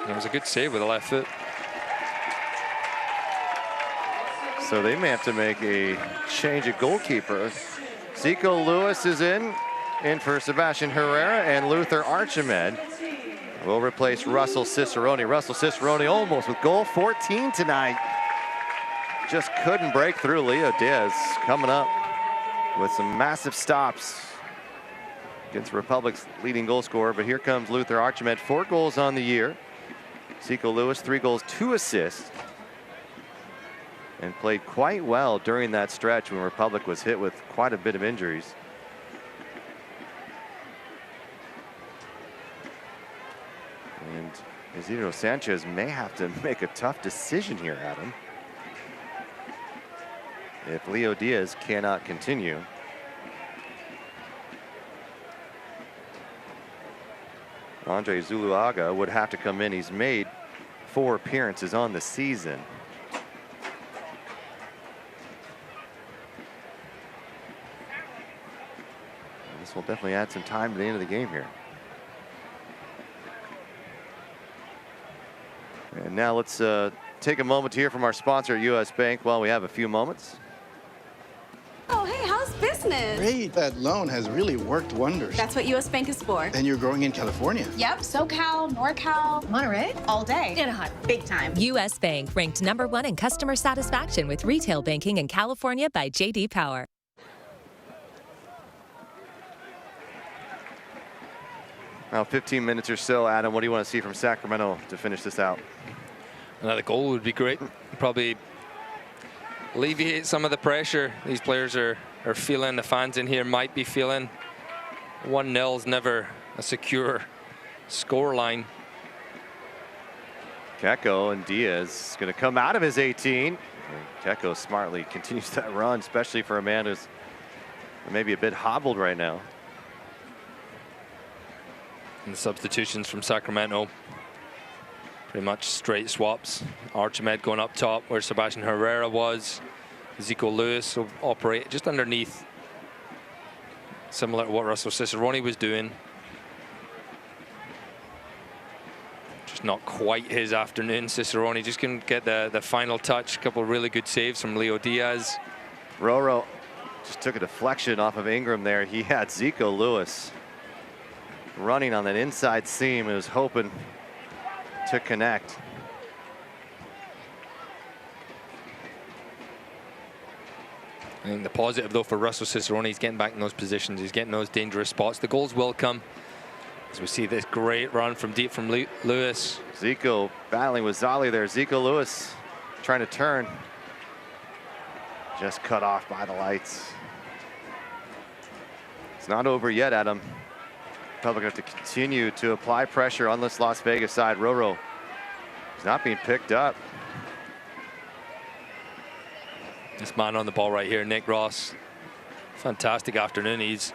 And it was a good save with the left foot. So they may have to make a change at goalkeeper. Zico Lewis is in for Sebastian Herrera, and Luther Archimed will replace Russell Cicerone. Russell Cicerone almost with goal 14 tonight. Just couldn't break through. Leo Diaz coming up with some massive stops against Republic's leading goal scorer. But here comes Luther Archimed, 4 goals on the year. Zico Lewis, 3 goals, 2 assists. And played quite well during that stretch when Republic was hit with quite a bit of injuries. And Isidro Sanchez may have to make a tough decision here, Adam. If Leo Diaz cannot continue. Andre Zuluaga would have to come in. He's made 4 appearances on the season. This will definitely add some time to the end of the game here. And now let's take a moment to hear from our sponsor, US Bank, while we have a few moments. Oh, hey, how's business? Great. That loan has really worked wonders. That's what US Bank is for. And you're growing in California. Yep, SoCal, NorCal, Monterey, all day. Anaheim, big time. US Bank ranked #1 in customer satisfaction with retail banking in California by J.D. Power. Now 15 minutes or so, Adam, what do you want to see from Sacramento to finish this out? Another goal would be great. Probably alleviate some of the pressure these players are feeling. The fans in here might be feeling. 1-0 is never a secure score line. Keko and Diaz going to come out of his 18. And Keko smartly continues that run, especially for a man who's maybe a bit hobbled right now. And the substitutions from Sacramento, pretty much straight swaps. Archimed going up top where Sebastian Herrera was. Zico Lewis will operate just underneath, similar to what Russell Cicerone was doing. Just not quite his afternoon. Cicerone just couldn't get the final touch. A couple of really good saves from Leo Diaz. Roro Just took a deflection off of Ingram there. He had Zico Lewis running on that inside seam and was hoping to connect. I think the positive, though, for Russell Cicerone, he's getting back in those positions. He's getting those dangerous spots. The goals will come as we see this great run from deep from Lewis. Zico battling with Zali there. Zico Lewis trying to turn. Just cut off by the lights. It's not over yet, Adam. Republic have to continue to apply pressure on this Las Vegas side. Roro is not being picked up. This man on the ball right here, Nick Ross. Fantastic afternoon. He's,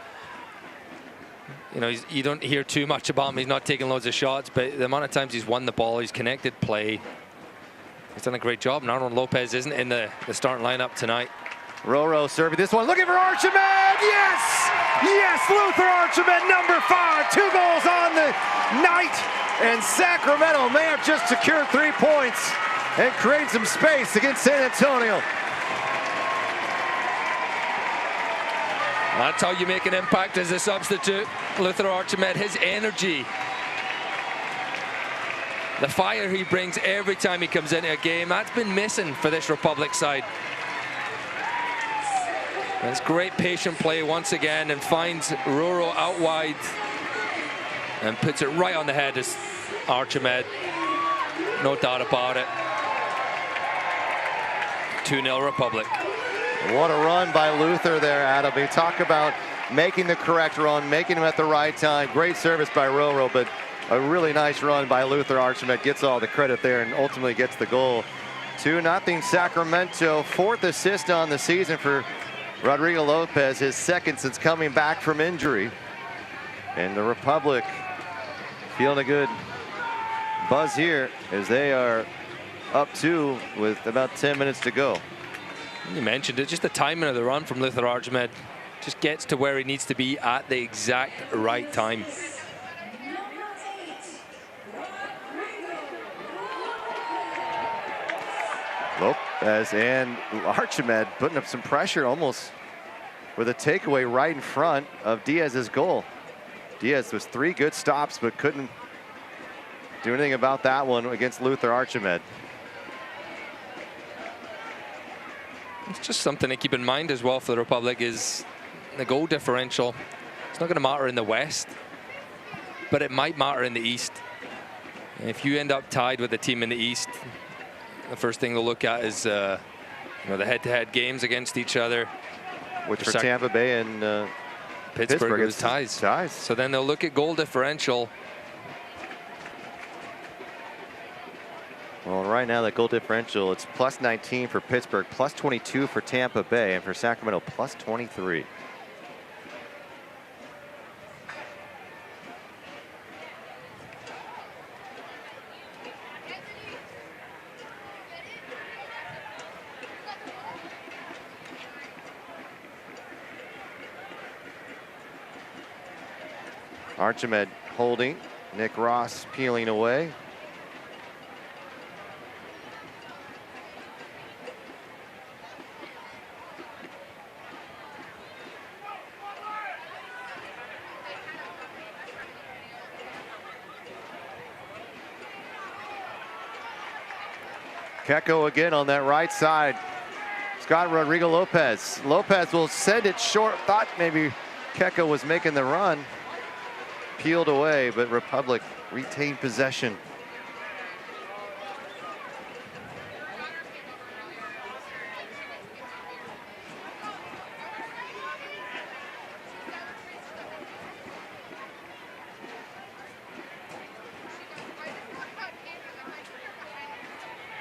you know, you don't hear too much about him. He's not taking loads of shots, but the amount of times he's won the ball, he's connected play. He's done a great job. And Arnold Lopez isn't in the starting lineup tonight. Roro serving this one, looking for Archibald. Yes! Yes, Luther Archibald, number 5. 2 goals on the night. And Sacramento may have just secured 3 points and create some space against San Antonio. That's how you make an impact as a substitute. Luther Archibald, his energy, the fire he brings every time he comes into a game, that's been missing for this Republic side. That's great patient play once again, and finds Roro out wide and puts it right on the head as Archibald. No doubt about it. 2-0 Republic. What a run by Luther there, Adam. We talk about making the correct run, making them at the right time. Great service by Roro, but a really nice run by Luther Archibald. Gets all the credit there and ultimately gets the goal. 2-0 Sacramento. 4th assist on the season for Rodrigo Lopez, his 2nd since coming back from injury. And the Republic feeling a good buzz here as they are up 2 with about 10 minutes to go. You mentioned it, just the timing of the run from Luther Archibald just gets to where he needs to be at the exact right time. Lopez and Archibald putting up some pressure, almost with a takeaway right in front of Diaz's goal. Diaz was 3 good stops, but couldn't do anything about that one against Luther Archibald. It's just something to keep in mind as well for the Republic is the goal differential. It's not going to matter in the West, but it might matter in the East. And if you end up tied with a team in the East, the first thing they'll look at is you know, the head-to-head games against each other. Which for Tampa Bay and Pittsburgh was ties. So then they'll look at goal differential. Well, right now that goal differential, it's +19 for Pittsburgh, +22 for Tampa Bay, and for Sacramento, +23. Archibald holding, Nick Ross peeling away. Keko again on that right side. Scott Rodrigo Lopez. Lopez will send it short. Thought maybe Keko was making the run. Peeled away, but Republic retained possession.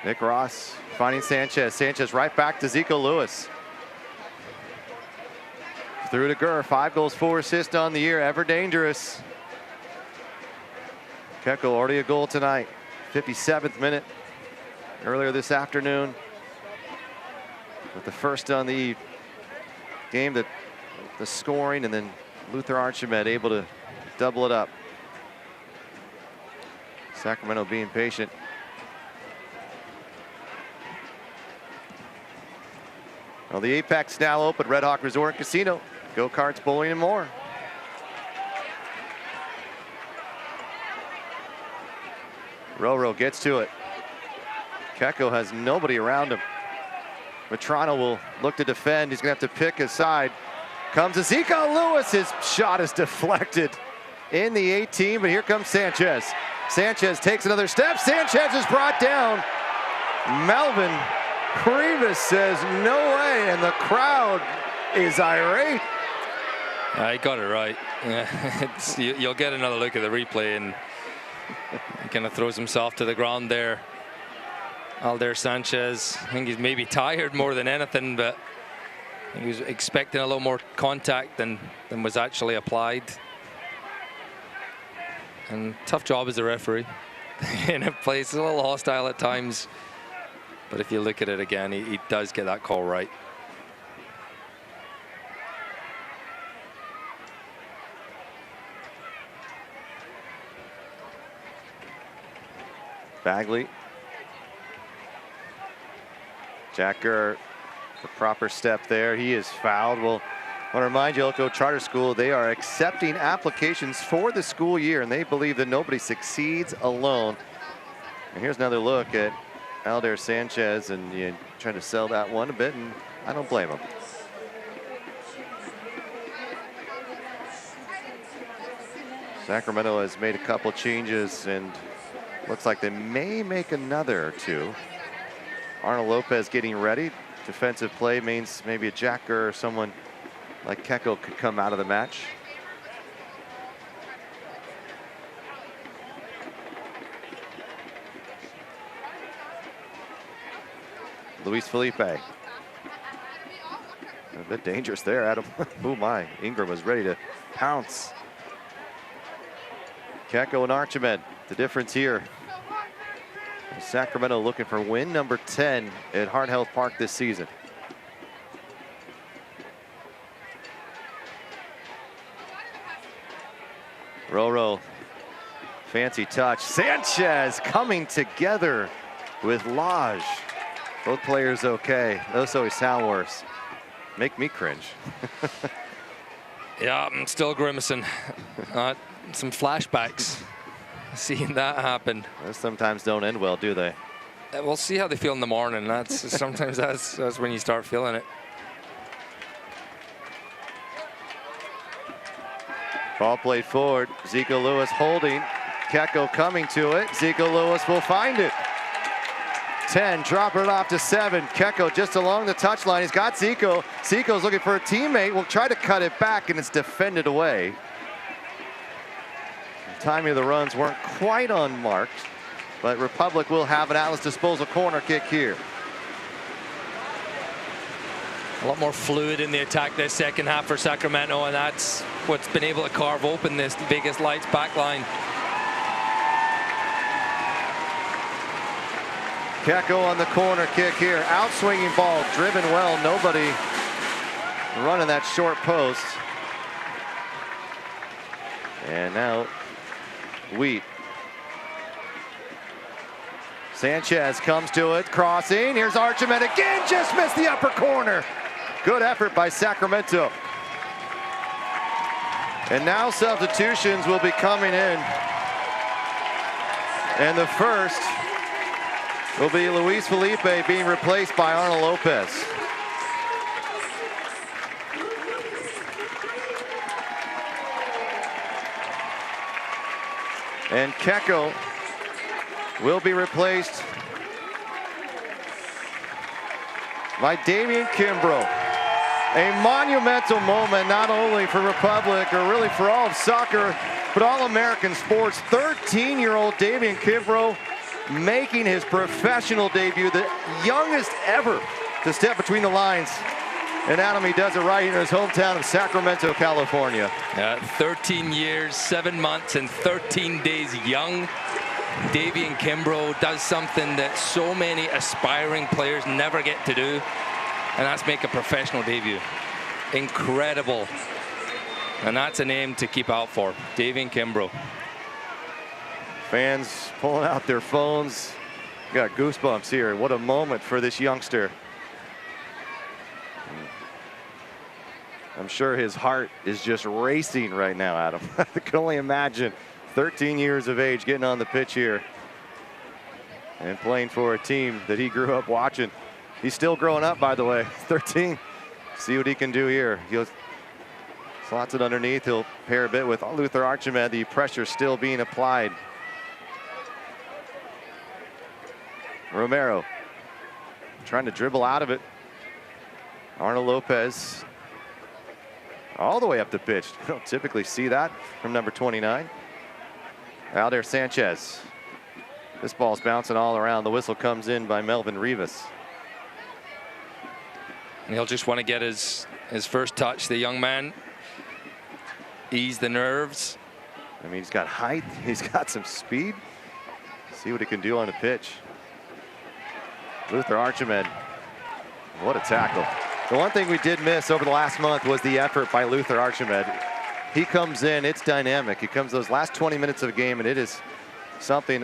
Nick Ross finding Sanchez. Sanchez right back to Zico Lewis. Through to Gurr. 5 goals, 4 assists on the year. Ever dangerous. Keko already a goal tonight. 57th minute. Earlier this afternoon. With the first on the game, the scoring, and then Luther Archibald able to double it up. Sacramento being patient. Well, the Apex now open, Red Hawk Resort and Casino. Go-karts, bowling, and more. Roro gets to it. Keko has nobody around him. Vetrano will look to defend. He's going to have to pick his side. Comes Ezekiel Lewis. His shot is deflected in the 18, but here comes Sanchez. Sanchez takes another step. Sanchez is brought down. Melvin Rivas says no way, and the crowd is irate. He got it right. Yeah, you'll get another look at the replay, and he kind of throws himself to the ground there. Alder Sanchez, I think he's maybe tired more than anything, but he was expecting a little more contact than was actually applied. And tough job as a referee in a place. It's a little hostile at times, but if you look at it again, he does get that call right. Bagley. Jacker, the proper step there. He is fouled. Well, I want to remind you, Elko Charter School, they are accepting applications for the school year, and they believe that nobody succeeds alone. And here's another look at Alder Sanchez, and you try to sell that one a bit, and I don't blame him. Sacramento has made a couple changes, and looks like they may make another or two. Arnold Lopez getting ready. Defensive play means maybe a Jacker or someone like Keko could come out of the match. Luis Felipe. A bit dangerous there, Adam. Oh my, Ingram was ready to pounce. Keko and Archimed, the difference here. Sacramento looking for win number 10 at Heart Health Park this season. Roro, fancy touch. Sanchez coming together with Lodge. Both players okay. Those always sound worse. Make me cringe. Yeah, I'm still grimacing. Some flashbacks. Seeing that happen. Those sometimes don't end well, do they? We'll see how they feel in the morning. Sometimes that's when you start feeling it. Ball played forward. Zico Lewis holding. Keko coming to it. Zico Lewis will find it. 10, dropping it off to 7. Keko just along the touchline. He's got Zico. Zico's looking for a teammate. Will try to cut it back, and it's defended away. Timing of the runs weren't quite unmarked, but Republic will have an Atlas disposal corner kick here. A lot more fluid in the attack this second half for Sacramento, and that's what's been able to carve open this Vegas Lights back line. Keko on the corner kick here. Outswinging ball, driven well. Nobody running that short post. And now Wheat. Sanchez comes to it, crossing. Here's Archimed again, just missed the upper corner. Good effort by Sacramento. And now substitutions will be coming in. And the first will be Luis Felipe being replaced by Arnold Lopez. And Keko will be replaced by Damian Kimbrough. A monumental moment, not only for Republic or really for all of soccer, but all American sports. 13-year-old Damian Kimbrough making his professional debut, the youngest ever to step between the lines. And Adam, he does it right here in his hometown of Sacramento, California. 13 years, 7 months, and 13 days young. Damian Kimbrough does something that so many aspiring players never get to do, and that's make a professional debut. Incredible. And that's a name to keep out for, Damian Kimbrough. Fans pulling out their phones. Got goosebumps here. What a moment for this youngster. I'm sure his heart is just racing right now, Adam. I can only imagine 13 years of age getting on the pitch here and playing for a team that he grew up watching. He's still growing up, by the way, 13. See what he can do here. He slots it underneath. He'll pair a bit with Luther Archimed. The pressure still being applied. Romero trying to dribble out of it. Arnold Lopez all the way up the pitch. You don't typically see that from number 29. Alder Sanchez. This ball's bouncing all around. The whistle comes in by Melvin Rivas. And he'll just want to get his first touch. The young man, ease the nerves. I mean, he's got height. He's got some speed. See what he can do on the pitch. Luther Archimed. What a tackle. The one thing we did miss over the last month was the effort by Luther Archimed. He comes in, it's dynamic. He comes those last 20 minutes of a game, and it is something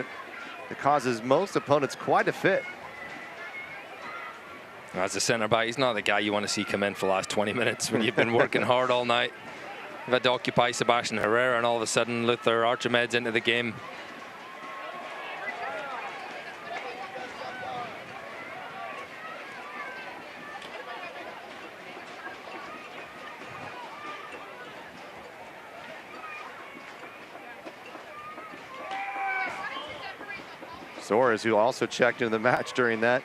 that causes most opponents quite a fit. As a centre back, he's not the guy you want to see come in for the last 20 minutes when you've been working hard all night. You've had to occupy Sebastian Herrera, and all of a sudden Luther Archimed's into the game. Soares, who also checked into the match during that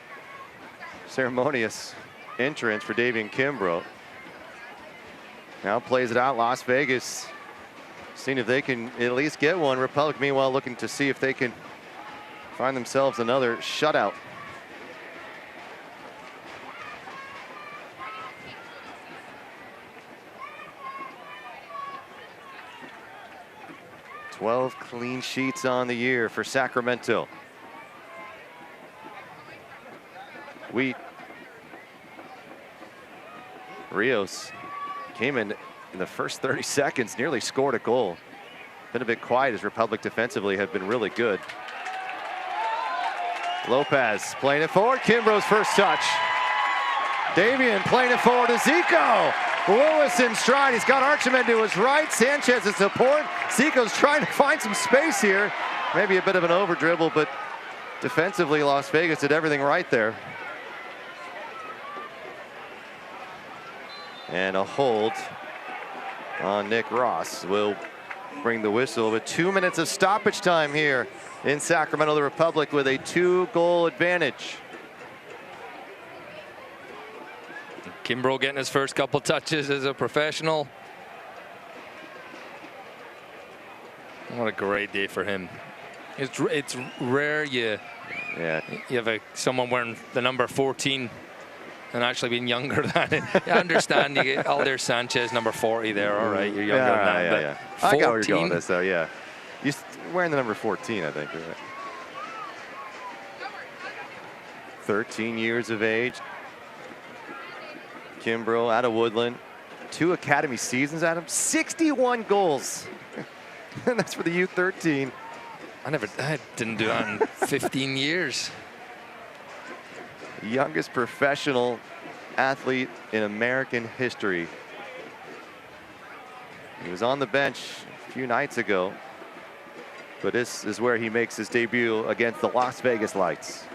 ceremonious entrance for Davian Kimbrough. Now plays it out. Las Vegas seeing if they can at least get one. Republic, meanwhile, looking to see if they can find themselves another shutout. "12 clean sheets on the year for Sacramento." Rios came in the first 30 seconds, nearly scored a goal. Been a bit quiet as Republic defensively have been really good. Lopez playing it forward. Kimbrough's first touch. Davian playing it forward to Zico. Lewis in stride. He's got Archimed to his right. Sanchez in support. Zico's trying to find some space here. Maybe a bit of an over dribble, but defensively, Las Vegas did everything right there. And a hold on Nick Ross will bring the whistle with 2 minutes of stoppage time here in Sacramento. The Republic with a 2-goal advantage. Kimbrough getting his first couple touches as a professional. What a great day for him. It's rare you have someone wearing the number 14 and actually being younger than it. I understand you get Alder Sanchez number 40 there. All right, you're younger than that. Yeah. But I got where you're going with this, though. Yeah, you're wearing the number 14, I think. Right? 13 years of age. Kimbrough out of Woodland. 2 academy seasons, Adam. 61 goals. And that's for the U13. I didn't do that in 15 years. Youngest professional athlete in American history. He was on the bench a few nights ago, but this is where he makes his debut against the Las Vegas Lights.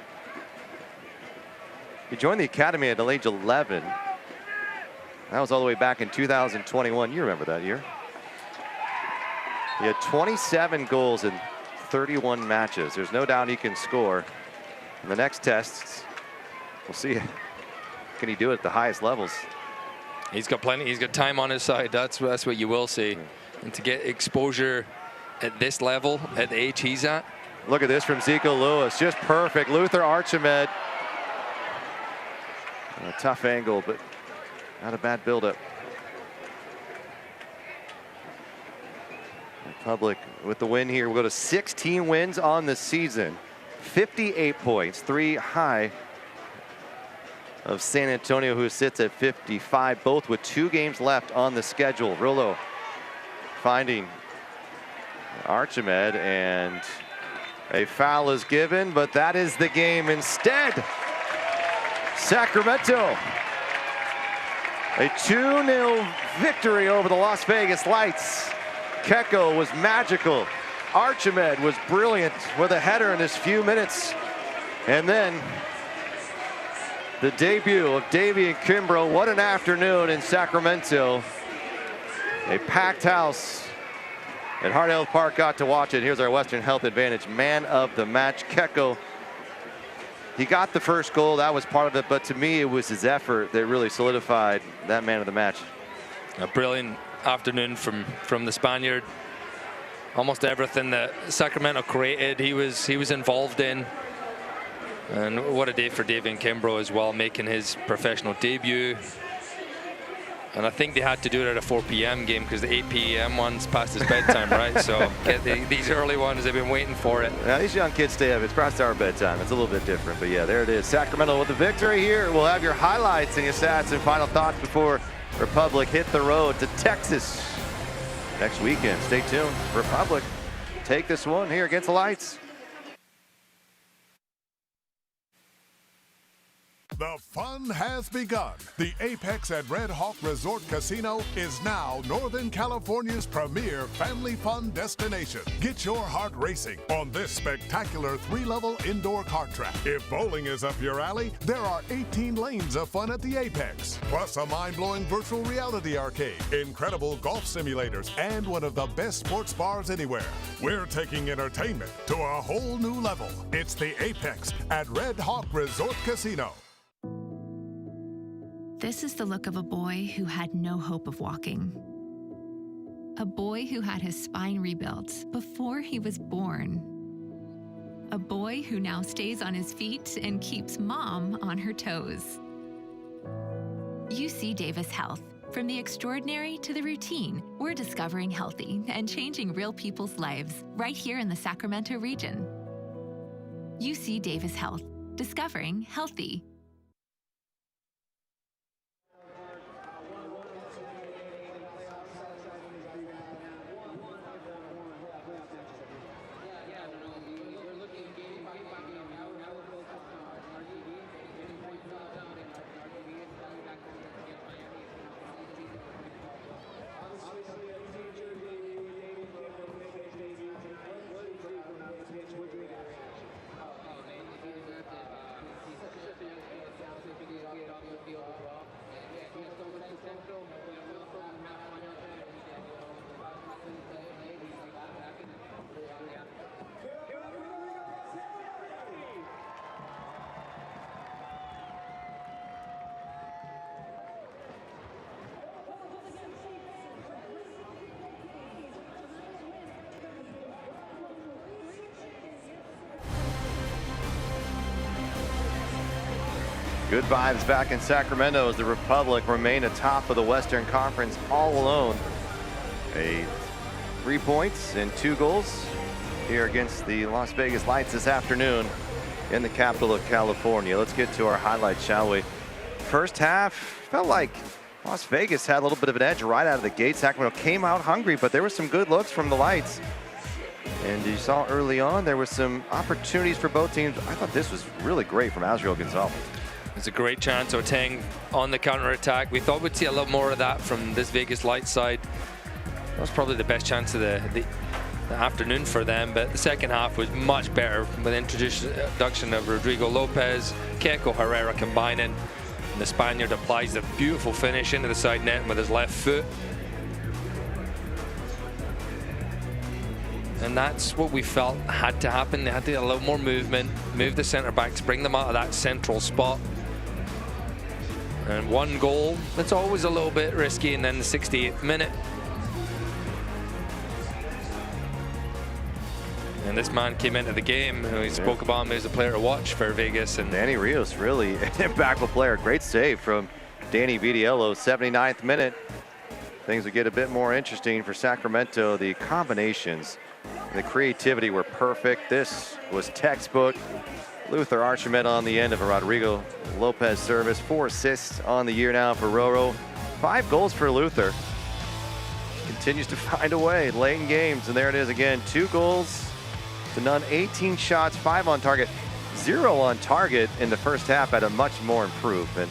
He joined the academy at the age of 11. That was all the way back in 2021. You remember that year. He had 27 goals in 31 matches. There's no doubt he can score. In the next tests, we'll see. Can he do it at the highest levels? He's got plenty. He's got time on his side. That's what you will see. And to get exposure at this level, at the age he's at. Look at this from Zico Lewis. Just perfect. Luther Archimed. A tough angle, but not a bad buildup. Republic with the win here. We'll go to 16 wins on the season. 58 points, 3 high of San Antonio, who sits at 55, both with 2 games left on the schedule. Rullo finding Archimed, and a foul is given, but that is the game instead. Sacramento A 2-0 victory over the Las Vegas Lights. Keko was magical. Archimed was brilliant with a header in his few minutes. And then the debut of Davy and Kimbrough. What an afternoon in Sacramento. A packed house at Hart Health Park got to watch it. Here's our Western Health Advantage man of the match, Keko. He got the first goal, that was part of it, but to me it was his effort that really solidified that man of the match. A brilliant afternoon from the Spaniard. Almost everything that Sacramento created, he was involved in. And what a day for Davy and Kimbrough as well, making his professional debut. And I think they had to do it at a 4 p.m. game because the 8 p.m. one's past his bedtime, right? So get these early ones, they've been waiting for it. Yeah, these young kids stay up. It's past our bedtime. It's a little bit different, but yeah, there it is. Sacramento with the victory here. We'll have your highlights and your stats and final thoughts before Republic hit the road to Texas next weekend. Stay tuned. Republic take this one here against the Lights. The fun has begun. The Apex at Red Hawk Resort Casino is now Northern California's premier family fun destination. Get your heart racing on this spectacular 3-level indoor kart track. If bowling is up your alley, there are 18 lanes of fun at the Apex, plus a mind-blowing virtual reality arcade, incredible golf simulators, and one of the best sports bars anywhere. We're taking entertainment to a whole new level. It's the Apex at Red Hawk Resort Casino. This is the look of a boy who had no hope of walking. A boy who had his spine rebuilt before he was born. A boy who now stays on his feet and keeps mom on her toes. UC Davis Health. From the extraordinary to the routine, we're discovering healthy and changing real people's lives right here in the Sacramento region. UC Davis Health. Discovering healthy. Good vibes back in Sacramento as the Republic remain atop of the Western Conference all alone. 3 points and 2 goals here against the Las Vegas Lights this afternoon in the capital of California. Let's get to our highlights, shall we? First half, felt like Las Vegas had a little bit of an edge right out of the gate. Sacramento came out hungry, but there were some good looks from the Lights. And you saw early on, there were some opportunities for both teams. I thought this was really great from Azriel Gonzalez. It's a great chance. Oteng on the counter-attack. We thought we'd see a little more of that from this Vegas Lights side. That was probably the best chance of the afternoon for them, but the second half was much better with the introduction of Rodrigo Lopez, Keko Herrera combining, and the Spaniard applies a beautiful finish into the side net with his left foot. And that's what we felt had to happen. They had to get a little more movement, move the centre backs, bring them out of that central spot. And 1 goal, that's always a little bit risky, and then the 68th minute. And this man came into the game, we spoke about him as a player to watch for Vegas. And Danny Rios, really an impactful player. Great save from Danny Vitiello, 79th minute. Things would get a bit more interesting for Sacramento. The combinations, the creativity were perfect. This was textbook. Luther Archimed on the end of a Rodrigo Lopez service. 4 assists on the year now for Roro. 5 goals for Luther. Continues to find a way late in games, and there it is again. 2 goals to none, 18 shots, 5 on target, 0 on target in the first half at a much more improvement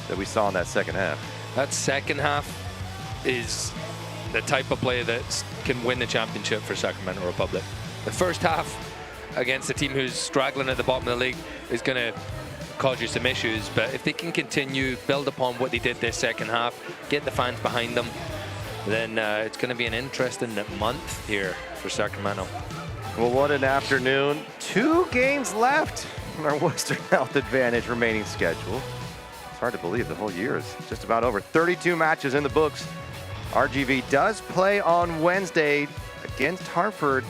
that we saw in that second half. That second half is the type of play that can win the championship for Sacramento Republic. The first half against a team who's struggling at the bottom of the league is going to cause you some issues, but if they can continue, build upon what they did this second half, get the fans behind them, then it's going to be an interesting month here for Sacramento. Well, what an afternoon. 2 games left in our Western Health Advantage remaining schedule. It's hard to believe the whole year is just about over. 32 matches in the books. RGV does play on Wednesday against Hartford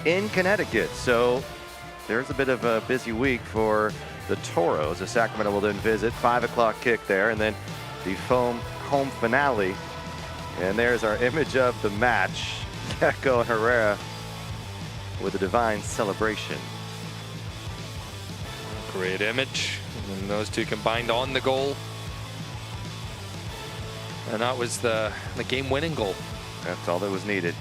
in Connecticut. So there's a bit of a busy week for the Toros. The Sacramento will then visit, 5 o'clock kick there, and then the home finale. And there's our image of the match. Gecko and Herrera with a divine celebration. Great image. And those two combined on the goal. And that was the game-winning goal. That's all that was needed.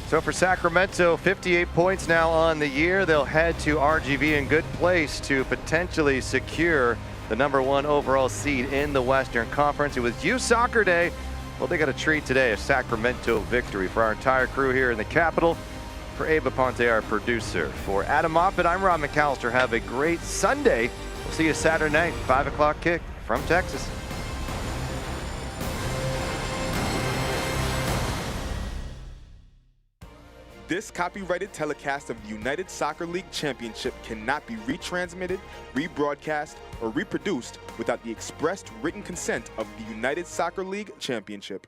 So for Sacramento, 58 points now on the year. They'll head to RGV in good place to potentially secure the #1 overall seed in the Western Conference. It was U Soccer Day. Well, they got a treat today, a Sacramento victory for our entire crew here in the capital. For Abe Aponte, our producer. For Adam Moffat, I'm Rob McAllister. Have a great Sunday. We'll see you Saturday night, 5 o'clock kick from Texas. This copyrighted telecast of the United Soccer League Championship cannot be retransmitted, rebroadcast, or reproduced without the expressed written consent of the United Soccer League Championship.